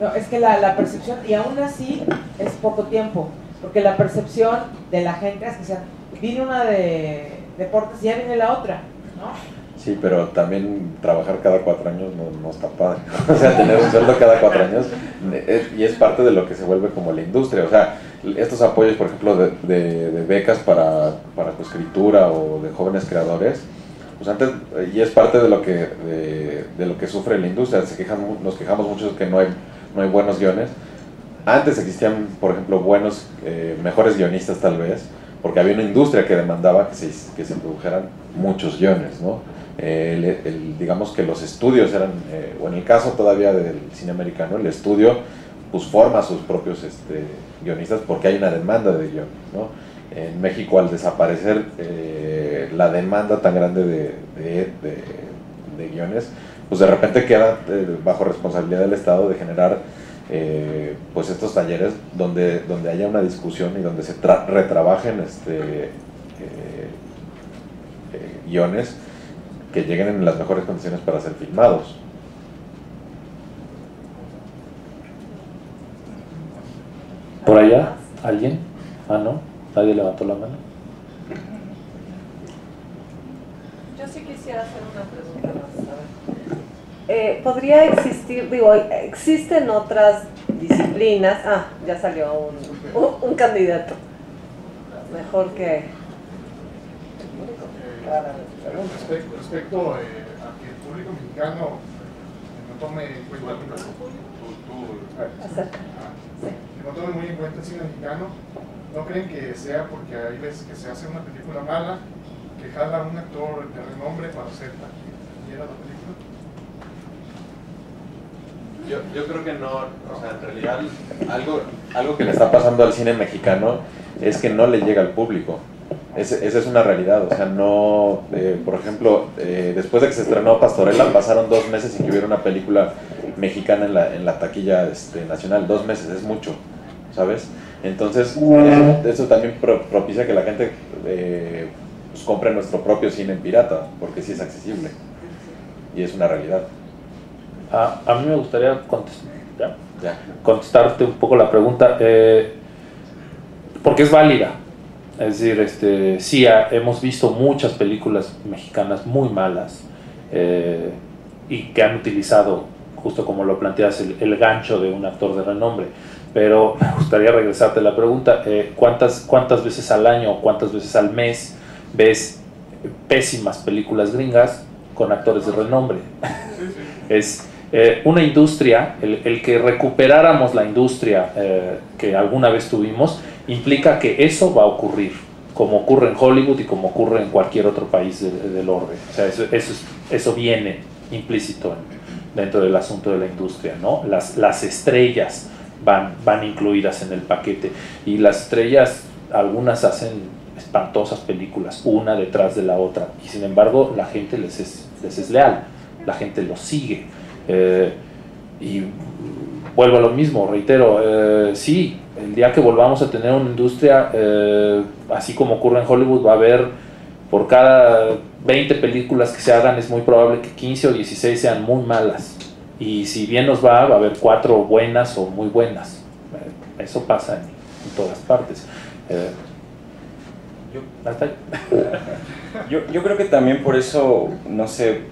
No, es que la percepción, y aún así es poco tiempo, porque la percepción de la gente es que, o sea, viene una de deportes y ya viene la otra, ¿no? Sí, pero también trabajar cada 4 años no está padre. O sea, tener un sueldo cada 4 años y es parte de lo que se vuelve como la industria. O sea, estos apoyos, por ejemplo, de becas para coescritura o de jóvenes creadores, pues antes, y es parte de lo que sufre la industria. Nos quejamos mucho de que no hay buenos guiones. Antes existían, por ejemplo, mejores guionistas tal vez, porque había una industria que demandaba que se produjeran muchos guiones, ¿no? Digamos que los estudios eran, o en el caso todavía del cine americano, el estudio pues forma sus propios guionistas porque hay una demanda de guiones, ¿no? En México, al desaparecer la demanda tan grande de guiones, pues de repente queda bajo responsabilidad del Estado de generar pues estos talleres donde haya una discusión y donde se retrabajen guiones que lleguen en las mejores condiciones para ser filmados. ¿Por allá? ¿Alguien? Ah, no, nadie levantó la mano. Yo sí quisiera hacer una pregunta más. Podría existir, existen otras disciplinas. Ya salió un candidato. Mejor que... Respecto a que el público mexicano no tome en cuenta no tome muy en cuenta el cine mexicano, ¿no creen que sea porque hay veces que se hace una película mala, que jala a un actor de renombre para hacer taquillera la película? Yo creo que no, o sea, en realidad algo que le está pasando al cine mexicano es que no le llega al público. Esa es una realidad, o sea, no, por ejemplo, después de que se estrenó Pastorela, pasaron 2 meses sin que hubiera una película mexicana en la taquilla nacional. 2 meses, es mucho, ¿sabes? Entonces, eso también propicia que la gente pues compre nuestro propio cine en pirata, porque sí es accesible, y es una realidad. A mí me gustaría contestarte un poco la pregunta, porque es válida. Es decir, sí, hemos visto muchas películas mexicanas muy malas y que han utilizado, justo como lo planteas, el gancho de un actor de renombre. Pero me gustaría regresarte la pregunta, ¿cuántas veces al año o cuántas veces al mes ves pésimas películas gringas con actores de renombre? Es una industria, el que recuperáramos la industria que alguna vez tuvimos, implica que eso va a ocurrir, como ocurre en Hollywood y como ocurre en cualquier otro país del orbe. O sea, eso viene implícito dentro del asunto de la industria, ¿no? Las estrellas van incluidas en el paquete, y las estrellas, algunas hacen espantosas películas, una detrás de la otra, y sin embargo la gente les es leal, la gente los sigue. Y vuelvo a lo mismo, reitero, sí, el día que volvamos a tener una industria, así como ocurre en Hollywood, va a haber, por cada 20 películas que se hagan, es muy probable que 15 o 16 sean muy malas, y si bien nos va a haber 4 buenas o muy buenas. Eso pasa en todas partes. Yo creo que también por eso, no sé,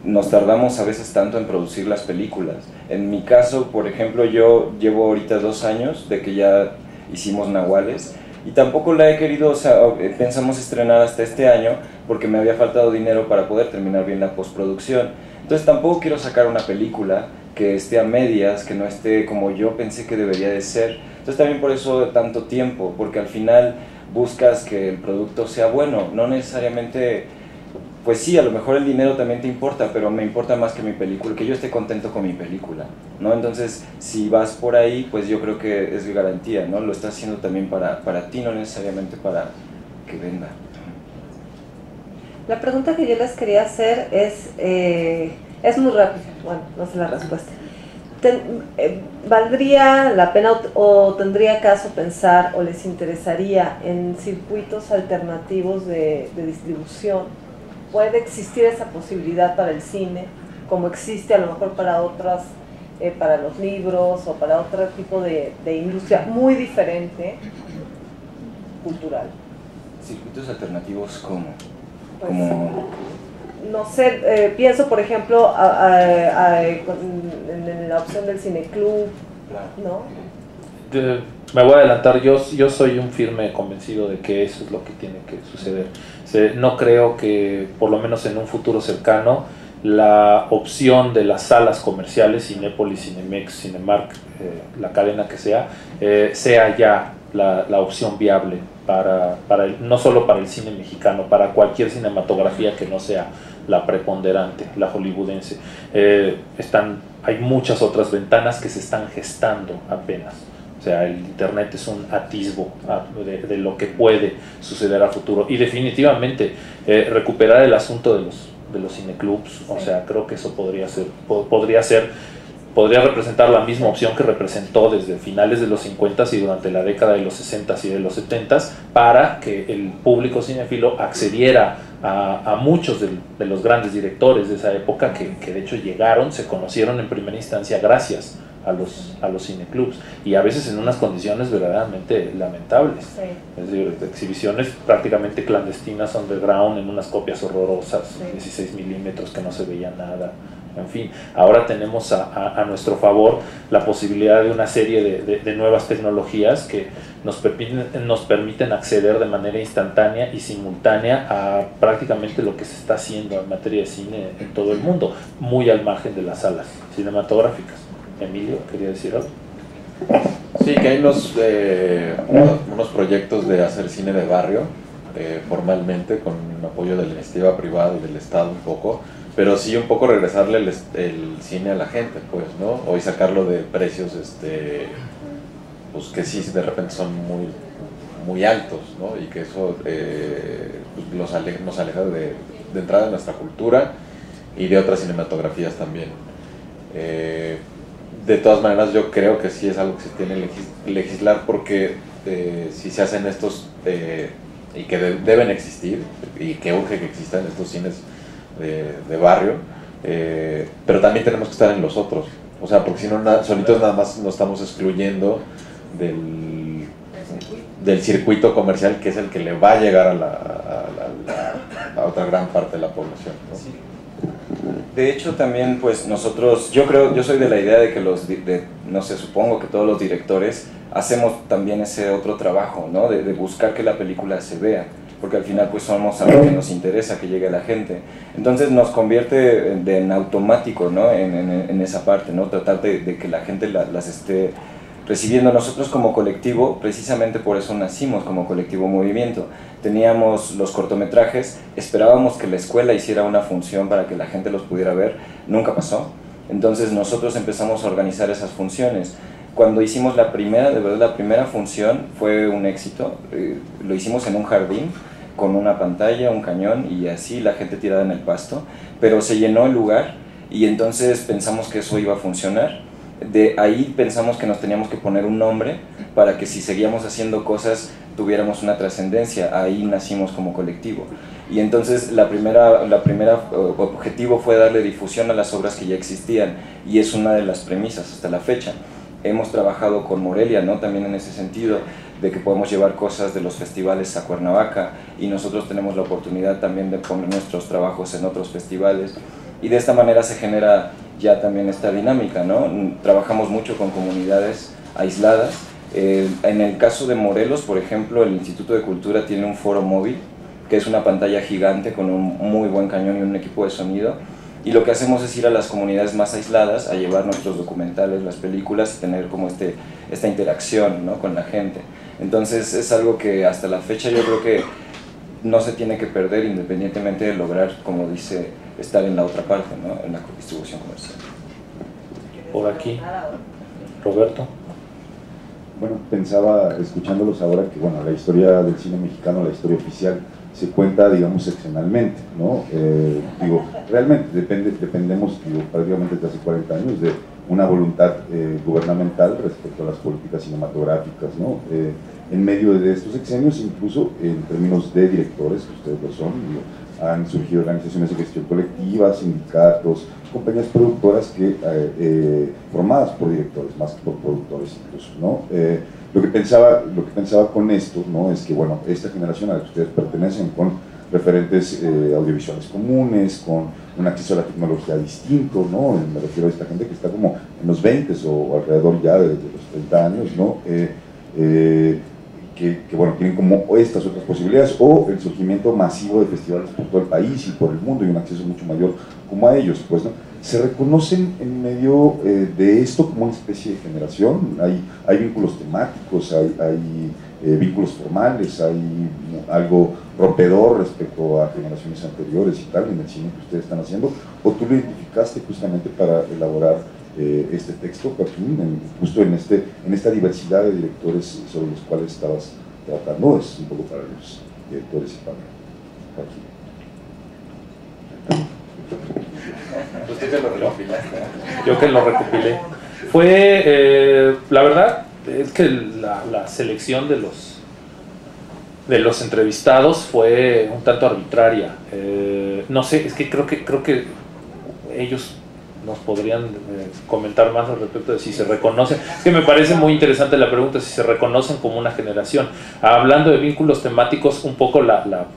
nos tardamos a veces tanto en producir las películas. En mi caso, por ejemplo, yo llevo ahorita 2 años de que ya hicimos Nahuales, y tampoco la he querido, o sea, pensamos estrenar hasta este año porque me había faltado dinero para poder terminar bien la postproducción. Entonces tampoco quiero sacar una película que esté a medias, que no esté como yo pensé que debería de ser. Entonces también por eso tanto tiempo, porque al final buscas que el producto sea bueno, no necesariamente, pues sí, a lo mejor el dinero también te importa, pero me importa más que mi película, que yo esté contento con mi película, ¿no? Entonces, si vas por ahí, pues yo creo que es garantía, ¿no? Lo estás haciendo también para ti, no necesariamente para que venda. La pregunta que yo les quería hacer es muy rápida, bueno, no sé la respuesta. ¿Valdría la pena o tendría caso pensar o les interesaría en circuitos alternativos de distribución? ¿Puede existir esa posibilidad para el cine, como existe a lo mejor para otras, para los libros o para otro tipo de industria muy diferente, cultural? ¿Circuitos alternativos cómo? Pues, no sé, pienso por ejemplo en la opción del cineclub, ¿no? Me voy a adelantar, yo soy un firme convencido de que eso es lo que tiene que suceder. No creo que, por lo menos en un futuro cercano, la opción de las salas comerciales, Cinépolis, Cinemex, Cinemark, la cadena que sea ya la opción viable no solo para el cine mexicano, para cualquier cinematografía que no sea la preponderante, la hollywoodense. Hay muchas otras ventanas que se están gestando apenas. O sea, el internet es un atisbo de lo que puede suceder a futuro. Y definitivamente recuperar el asunto de los cineclubs, o sea, creo que eso podría representar la misma opción que representó desde finales de los 50s y durante la década de los 60s y de los 70s, para que el público cinéfilo accediera a muchos de los grandes directores de esa época que de hecho se conocieron en primera instancia gracias a los cineclubs, y a veces en unas condiciones verdaderamente lamentables. Sí. Es decir, exhibiciones prácticamente clandestinas, underground, en unas copias horrorosas, Sí. 16 milímetros que no se veía nada. En fin, ahora tenemos a nuestro favor la posibilidad de una serie de nuevas tecnologías que nos permiten acceder de manera instantánea y simultánea a prácticamente lo que se está haciendo en materia de cine en todo el mundo, muy al margen de las salas cinematográficas. Emilio, ¿quería decir algo? Sí, que hay unos proyectos de hacer cine de barrio, formalmente, con apoyo de la iniciativa privada y del Estado un poco, pero sí un poco regresarle el cine a la gente, pues, ¿no? Hoy sacarlo de precios, pues que sí de repente son muy, muy altos, ¿no? Y que eso pues nos aleja de entrada de nuestra cultura y de otras cinematografías también. De todas maneras, yo creo que sí es algo que se tiene que legislar, porque si se hacen estos, y que deben existir, y que urge que existan estos cines de barrio, pero también tenemos que estar en los otros, o sea, porque si no, solitos nada más nos estamos excluyendo del circuito comercial, que es el que le va a llegar a otra gran parte de la población, ¿no? Sí. De hecho, también, pues nosotros, yo soy de la idea de que no sé, supongo que todos los directores hacemos también ese otro trabajo, ¿no? De buscar que la película se vea, porque al final pues somos algo que nos interesa que llegue a la gente. Entonces nos convierte en automático, ¿no? En esa parte, ¿no? Tratar de que la gente las esté recibiendo. Nosotros como colectivo, precisamente por eso nacimos como colectivo Movimiento. Teníamos los cortometrajes, esperábamos que la escuela hiciera una función para que la gente los pudiera ver, nunca pasó. Entonces nosotros empezamos a organizar esas funciones. Cuando hicimos la primera función fue un éxito. Lo hicimos en un jardín con una pantalla, un cañón y así, la gente tirada en el pasto, pero se llenó el lugar y entonces pensamos que eso iba a funcionar. De ahí pensamos que nos teníamos que poner un nombre para que si seguíamos haciendo cosas tuviéramos una trascendencia. Ahí nacimos como colectivo. Y entonces la primera objetivo fue darle difusión a las obras que ya existían, y es una de las premisas hasta la fecha. Hemos trabajado con Morelia, ¿no? También en ese sentido, de que podemos llevar cosas de los festivales a Cuernavaca, y nosotros tenemos la oportunidad también de poner nuestros trabajos en otros festivales, y de esta manera se genera ya también esta dinámica, ¿no? Trabajamos mucho con comunidades aisladas. En el caso de Morelos, por ejemplo, el Instituto de Cultura tiene un foro móvil, que es una pantalla gigante con un muy buen cañón y un equipo de sonido, y lo que hacemos es ir a las comunidades más aisladas a llevar nuestros documentales, las películas, y tener como esta interacción, ¿no? Con la gente. Entonces es algo que hasta la fecha yo creo que no se tiene que perder, independientemente de lograr, como dice, estar en la otra parte, ¿no? En la distribución comercial. Por aquí, Roberto. Bueno, pensaba, escuchándolos ahora, que bueno, la historia del cine mexicano, la historia oficial, se cuenta, digamos, seccionalmente, ¿no? Digo, realmente dependemos, digo, prácticamente desde hace 40 años de una voluntad gubernamental respecto a las políticas cinematográficas, ¿no? En medio de estos sexenios, incluso en términos de directores, que ustedes lo son, digo, han surgido organizaciones de gestión colectiva, sindicatos, compañías productoras que, formadas por directores, más que por productores incluso, ¿no? Lo que pensaba con esto, ¿no? Es que, bueno, esta generación a la que ustedes pertenecen, con referentes audiovisuales comunes, con un acceso a la tecnología distinto, ¿no? Me refiero a esta gente que está como en los 20 o alrededor ya de los 30 años, ¿no? Que bueno, tienen como estas otras posibilidades, o el surgimiento masivo de festivales por todo el país y por el mundo, y un acceso mucho mayor como a ellos, pues, ¿no? Se reconocen en medio de esto como una especie de generación. Hay vínculos temáticos, hay vínculos formales, hay algo rompedor respecto a generaciones anteriores y tal en el cine que ustedes están haciendo, o tú lo identificaste justamente para elaborar este texto, Joaquín, justo en esta diversidad de directores sobre los cuales estabas tratando. Es un poco para los directores y para Joaquín. Usted que lo recopilaste. Yo que lo recopilé. Fue, la verdad, es que la selección de los entrevistados fue un tanto arbitraria. No sé, es que creo que ellos nos podrían comentar más al respecto de si se reconocen. Es que me parece muy interesante la pregunta, si se reconocen como una generación. Hablando de vínculos temáticos, un poco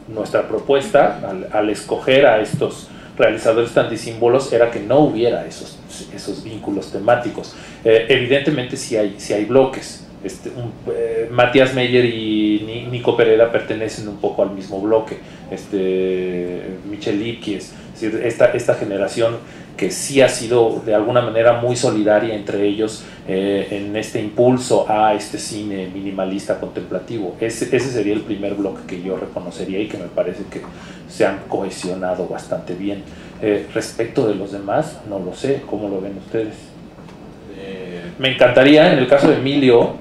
nuestra propuesta al escoger a estos realizadores tan disímbolos era que no hubiera esos vínculos temáticos. Evidentemente sí hay bloques. Matías Meyer y Nico Pereda pertenecen un poco al mismo bloque. Michel Lipkies, es decir, esta generación que sí ha sido de alguna manera muy solidaria entre ellos en este impulso a este cine minimalista contemplativo. Ese sería el primer bloque que yo reconocería y que me parece que se han cohesionado bastante bien. Respecto de los demás, no lo sé, ¿cómo lo ven ustedes? Me encantaría, en el caso de Emilio,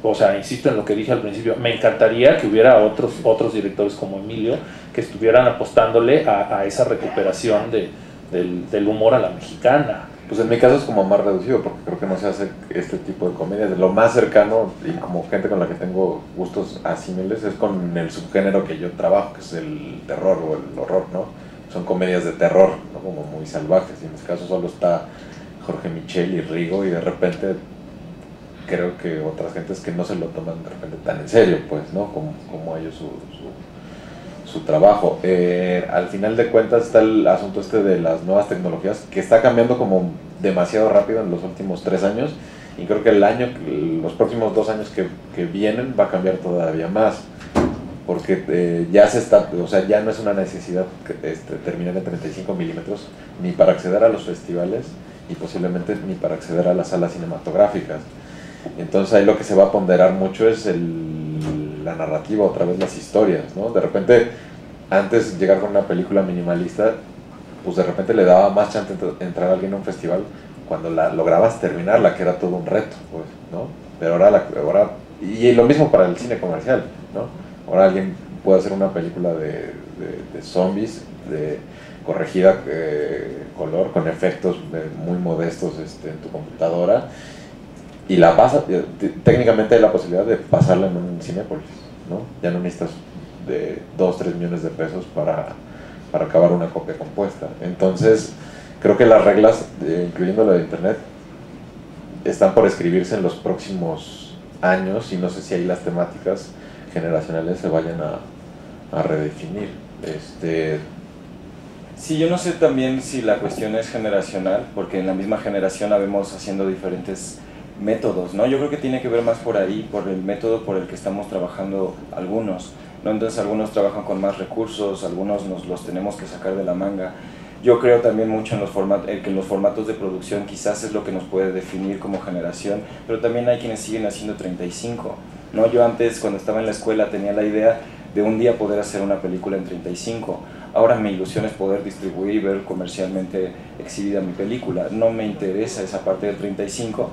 o sea, insisto en lo que dije al principio, me encantaría que hubiera otros directores como Emilio que estuvieran apostándole a esa recuperación del humor a la mexicana. Pues en mi caso es como más reducido, porque creo que no se hace este tipo de comedia. De lo más cercano, y como gente con la que tengo gustos asímiles, es con el subgénero que yo trabajo, que es el terror o el horror, ¿no? Son comedias de terror, ¿no? Como muy salvajes, y en ese caso solo está Jorge Michel y Rigo, y de repente creo que otras gentes que no se lo toman de repente tan en serio, pues, ¿no? Como ellos su trabajo. Al final de cuentas está el asunto de las nuevas tecnologías, que está cambiando como demasiado rápido en los últimos 3 años, y creo que los próximos 2 años que vienen va a cambiar todavía más, porque ya ya no es una necesidad terminar en 35 milímetros ni para acceder a los festivales y posiblemente ni para acceder a las salas cinematográficas. Entonces ahí lo que se va a ponderar mucho es la narrativa, otra vez las historias, ¿no? De repente, antes llegar con una película minimalista, pues de repente le daba más chance entrar a alguien a un festival cuando lograbas terminarla, que era todo un reto, pues, ¿no? Pero ahora y lo mismo para el cine comercial, ¿no? Ahora alguien puede hacer una película de zombies, corregida color, con efectos muy modestos en tu computadora, y técnicamente hay la posibilidad de pasarla en un Cinépolis, ¿no? Ya no necesitas de 2-3 millones de pesos para acabar una copia compuesta. Entonces creo que las reglas, incluyendo la de internet, están por escribirse en los próximos años, y no sé si ahí las temáticas generacionales se vayan a redefinir. Sí, yo no sé también si la cuestión es generacional, porque en la misma generación la vemos haciendo diferentes métodos, ¿no? Yo creo que tiene que ver más por ahí, por el método por el que estamos trabajando algunos, ¿no? Entonces algunos trabajan con más recursos, algunos nos los tenemos que sacar de la manga. Yo creo también mucho que los formatos de producción quizás es lo que nos puede definir como generación, pero también hay quienes siguen haciendo 35, ¿no? Yo antes, cuando estaba en la escuela, tenía la idea de un día poder hacer una película en 35. Ahora mi ilusión es poder distribuir y ver comercialmente exhibida mi película. No me interesa esa parte del 35,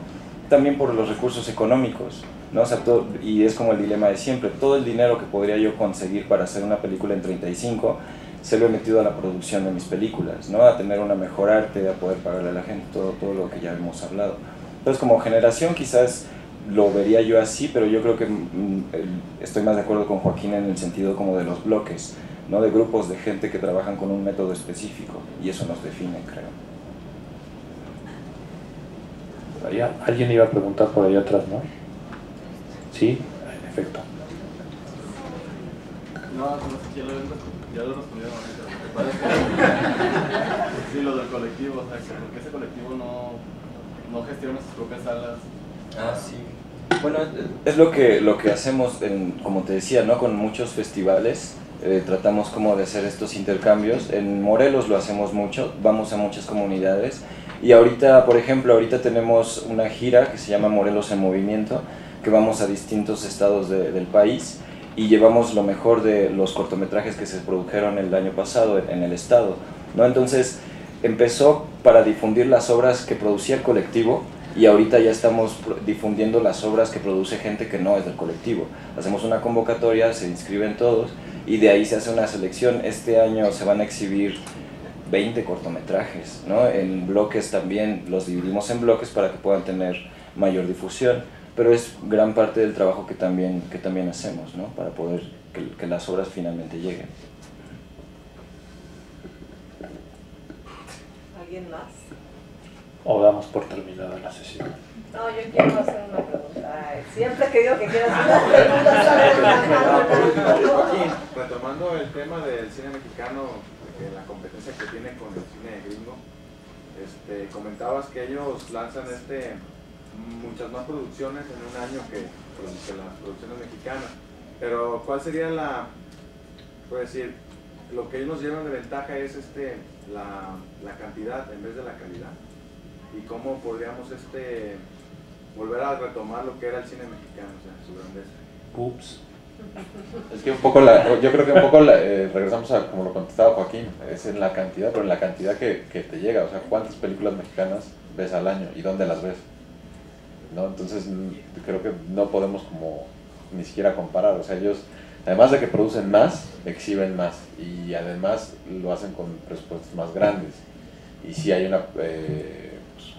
también por los recursos económicos, ¿no? O sea, y es como el dilema de siempre, todo el dinero que podría yo conseguir para hacer una película en 35, se lo he metido a la producción de mis películas, ¿no? A tener una mejor arte, a poder pagarle a la gente, todo lo que ya hemos hablado. Entonces, como generación quizás lo vería yo así, pero yo creo que estoy más de acuerdo con Joaquín en el sentido como de los bloques, ¿no? De grupos de gente que trabajan con un método específico, y eso nos define, creo. Alguien iba a preguntar por allá atrás, ¿no? Sí, en efecto. No, ya lo respondieron ahorita. Lo que pasa es que sí, lo del colectivo, o sea, que porque ese colectivo no gestiona sus propias salas. Ah, sí. Bueno, es lo que hacemos, como te decía, ¿no? Con muchos festivales. Tratamos como de hacer estos intercambios. En Morelos lo hacemos mucho, vamos a muchas comunidades. Y ahorita, por ejemplo, tenemos una gira que se llama Morelos en Movimiento, que vamos a distintos estados del país y llevamos lo mejor de los cortometrajes que se produjeron el año pasado en el estado, ¿no? Entonces empezó para difundir las obras que producía el colectivo, y ahorita ya estamos difundiendo las obras que produce gente que no es del colectivo. Hacemos una convocatoria, se inscriben todos y de ahí se hace una selección. Este año se van a exhibir 20 cortometrajes, ¿no? En bloques también, los dividimos en bloques para que puedan tener mayor difusión, pero es gran parte del trabajo que también hacemos, ¿no? Para poder que las obras finalmente lleguen. ¿Alguien más? ¿O damos por terminada la sesión? No, yo quiero hacer una pregunta. Ay, siempre que digo que quiero hacer una pregunta, sale una mano. Retomando el tema del cine mexicano, de la competencia que tiene con el cine gringo, comentabas que ellos lanzan muchas más producciones en un año que las producciones mexicanas, pero ¿cuál sería lo que ellos nos llevan de ventaja es la cantidad en vez de la calidad? ¿Y cómo podríamos volver a retomar lo que era el cine mexicano, o sea, su grandeza? Ups. Es que yo creo que un poco regresamos a como lo contestaba Joaquín, es en la cantidad, pero en la cantidad que te llega, o sea, ¿cuántas películas mexicanas ves al año y dónde las ves? ¿No? Entonces creo que no podemos como ni siquiera comparar, o sea, ellos, además de que producen más, exhiben más, y además lo hacen con presupuestos más grandes, y sí hay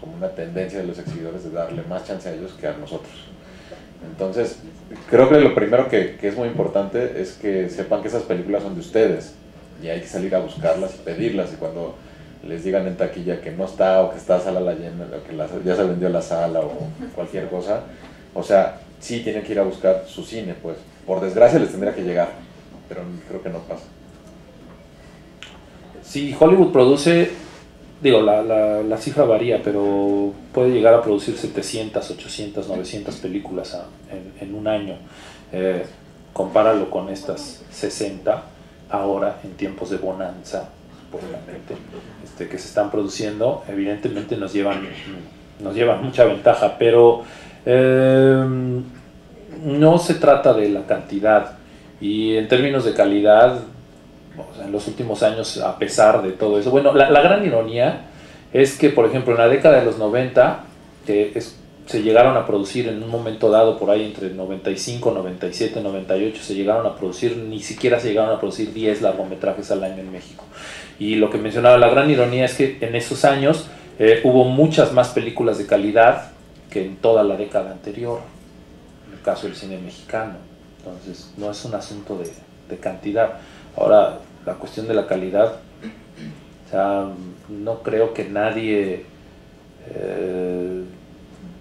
como una tendencia de los exhibidores de darle más chance a ellos que a nosotros. Entonces, creo que lo primero que es muy importante es que sepan que esas películas son de ustedes y hay que salir a buscarlas y pedirlas, y cuando les digan en taquilla que no está, o que está sala la llena, o que ya se vendió la sala o cualquier cosa, o sea, sí tienen que ir a buscar su cine, pues por desgracia les tendría que llegar, pero creo que no pasa. Sí, Hollywood produce, la cifra varía, pero puede llegar a producir 700, 800, 900 películas en un año. Compáralo con estas 60 ahora en tiempos de bonanza, probablemente, que se están produciendo. Evidentemente nos llevan mucha ventaja, pero no se trata de la cantidad, y en términos de calidad, o sea, en los últimos años, a pesar de todo eso, bueno, la gran ironía es que, por ejemplo, en la década de los 90, se llegaron a producir en un momento dado, por ahí entre 95, 97, 98, ni siquiera se llegaron a producir 10 largometrajes al año en México. Y lo que mencionaba, la gran ironía es que en esos años hubo muchas más películas de calidad que en toda la década anterior, en el caso del cine mexicano. Entonces, no es un asunto de cantidad. Ahora, la cuestión de la calidad, o sea, no creo que nadie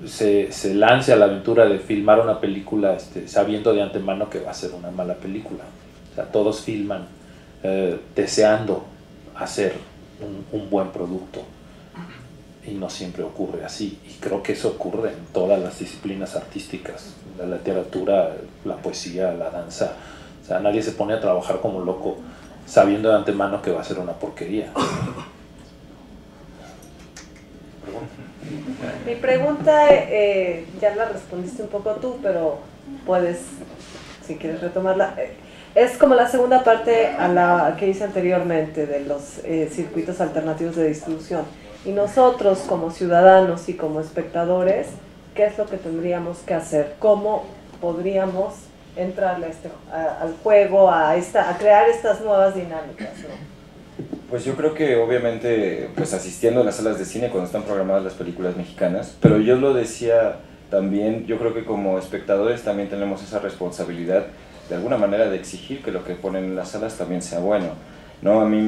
se lance a la aventura de filmar una película sabiendo de antemano que va a ser una mala película. O sea, todos filman deseando hacer un buen producto, y no siempre ocurre así, y creo que eso ocurre en todas las disciplinas artísticas, la literatura, la poesía, la danza. O sea, nadie se pone a trabajar como loco sabiendo de antemano que va a ser una porquería. Mi pregunta, ya la respondiste un poco tú, pero puedes, si quieres retomarla. Es como la segunda parte a la que hice anteriormente de los circuitos alternativos de distribución. Y nosotros como ciudadanos y como espectadores, ¿qué es lo que tendríamos que hacer? ¿Cómo podríamos entrarle al juego, a crear estas nuevas dinámicas, ¿no? Pues yo creo que obviamente pues asistiendo a las salas de cine cuando están programadas las películas mexicanas, pero yo lo decía también, yo creo que como espectadores también tenemos esa responsabilidad de alguna manera de exigir que lo que ponen en las salas también sea bueno, ¿no? A mí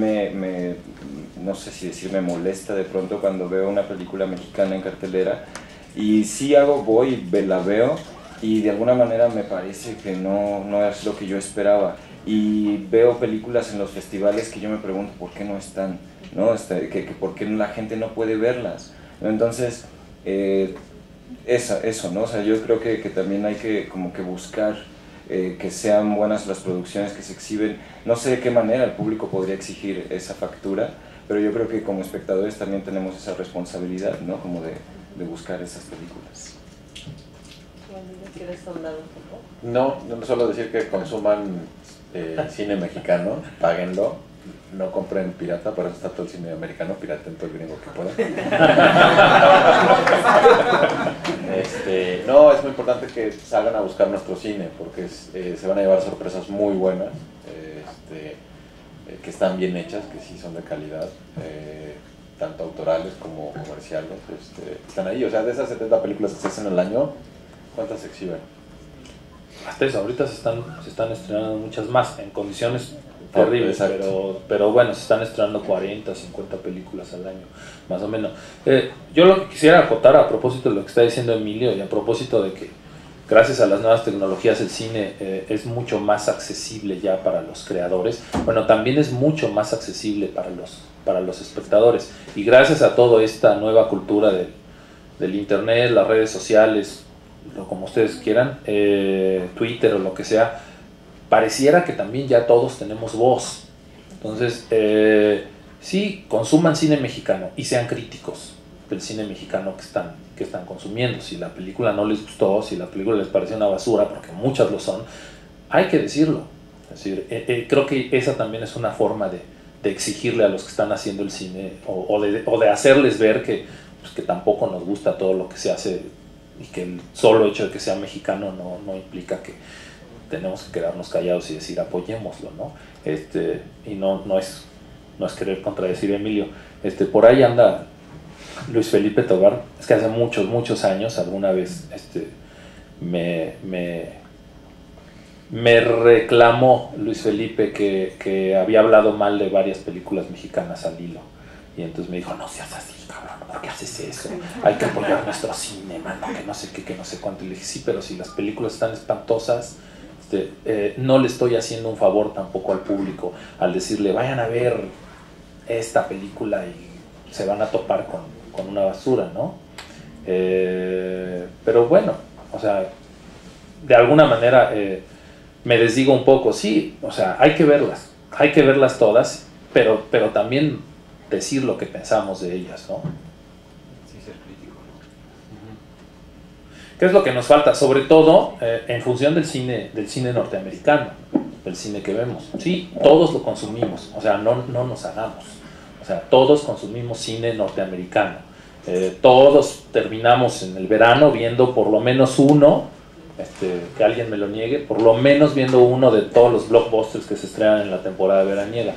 no sé si decir, me molesta de pronto cuando veo una película mexicana en cartelera y sí voy y la veo y de alguna manera me parece que no es lo que yo esperaba. Y veo películas en los festivales que yo me pregunto por qué no están, ¿no? Por qué la gente no puede verlas, ¿no? Entonces, eso, ¿no? O sea, yo creo que también hay que como que buscar que sean buenas las producciones que se exhiben. No sé de qué manera el público podría exigir esa factura, pero yo creo que como espectadores también tenemos esa responsabilidad, ¿no? Como de buscar esas películas. ¿Quieres sondar un poco? No solo decir que consuman cine mexicano, páguenlo, no compren pirata, por eso está todo el cine americano, piraten todo el gringo que puedan. No, es muy importante que salgan a buscar nuestro cine, porque se van a llevar sorpresas muy buenas, que están bien hechas, que sí son de calidad, tanto autorales como comerciales, están ahí. O sea, de esas 70 películas que se hacen al año, ¿cuántas se exhiben? Hasta eso, ahorita se están estrenando muchas más, en condiciones terribles, pero bueno, se están estrenando 40, 50 películas al año, más o menos. Yo lo que quisiera acotar a propósito de lo que está diciendo Emilio y a propósito de que gracias a las nuevas tecnologías el cine es mucho más accesible ya para los creadores, bueno, también es mucho más accesible para los espectadores, y gracias a toda esta nueva cultura del internet, las redes sociales, como ustedes quieran, Twitter o lo que sea, pareciera que también ya todos tenemos voz. Entonces, sí, consuman cine mexicano y sean críticos del cine mexicano que están consumiendo. Si la película no les gustó, si la película les pareció una basura, porque muchas lo son, hay que decirlo. Es decir, creo que esa también es una forma de exigirle a los que están haciendo el cine o de hacerles ver que tampoco nos gusta todo lo que se hace, y que el solo hecho de que sea mexicano no implica que tenemos que quedarnos callados y decir apoyémoslo, ¿no? Y no es querer contradecir a Emilio. Por ahí anda Luis Felipe Tobar. Es que hace muchos años alguna vez me reclamó Luis Felipe que había hablado mal de varias películas mexicanas al hilo, y entonces me dijo, no seas así, cabrón, ¿por qué haces eso? Hay que apoyar nuestro cine, mano, que no sé qué, que no sé cuánto. Y le dije, sí, pero si las películas están espantosas, no le estoy haciendo un favor tampoco al público al decirle, vayan a ver esta película y se van a topar con una basura, ¿no? Pero bueno, o sea, de alguna manera me desdigo un poco, sí, o sea, hay que verlas todas, pero también decir lo que pensamos de ellas, ¿no? Sí, ser crítico, ¿no? ¿Qué es lo que nos falta? Sobre todo en función del cine norteamericano, del cine que vemos. Sí, todos lo consumimos, o sea, no nos hagamos. O sea, todos consumimos cine norteamericano. Todos terminamos en el verano viendo por lo menos uno, que alguien me lo niegue, por lo menos viendo uno de todos los blockbusters que se estrenan en la temporada veraniega.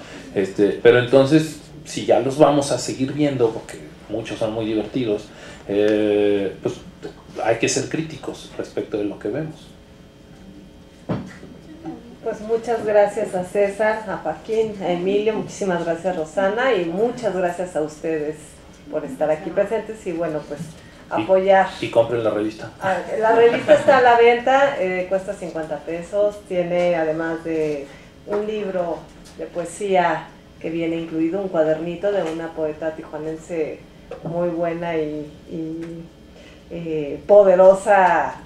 Pero entonces, si ya los vamos a seguir viendo, porque muchos son muy divertidos, pues hay que ser críticos respecto de lo que vemos. Pues muchas gracias a César, a Joaquín, a Emilio, muchísimas gracias Rosana, y muchas gracias a ustedes por estar aquí presentes y bueno, pues apoyar. Y compren la revista. La revista está a la venta, cuesta 50 pesos, tiene además de un libro de poesía que viene incluido, un cuadernito de una poeta tijuanense muy buena y poderosa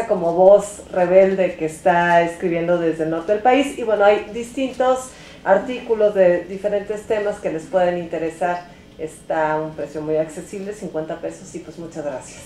como voz rebelde que está escribiendo desde el norte del país. Y bueno, hay distintos artículos de diferentes temas que les pueden interesar. Está a un precio muy accesible, 50 pesos, y pues muchas gracias.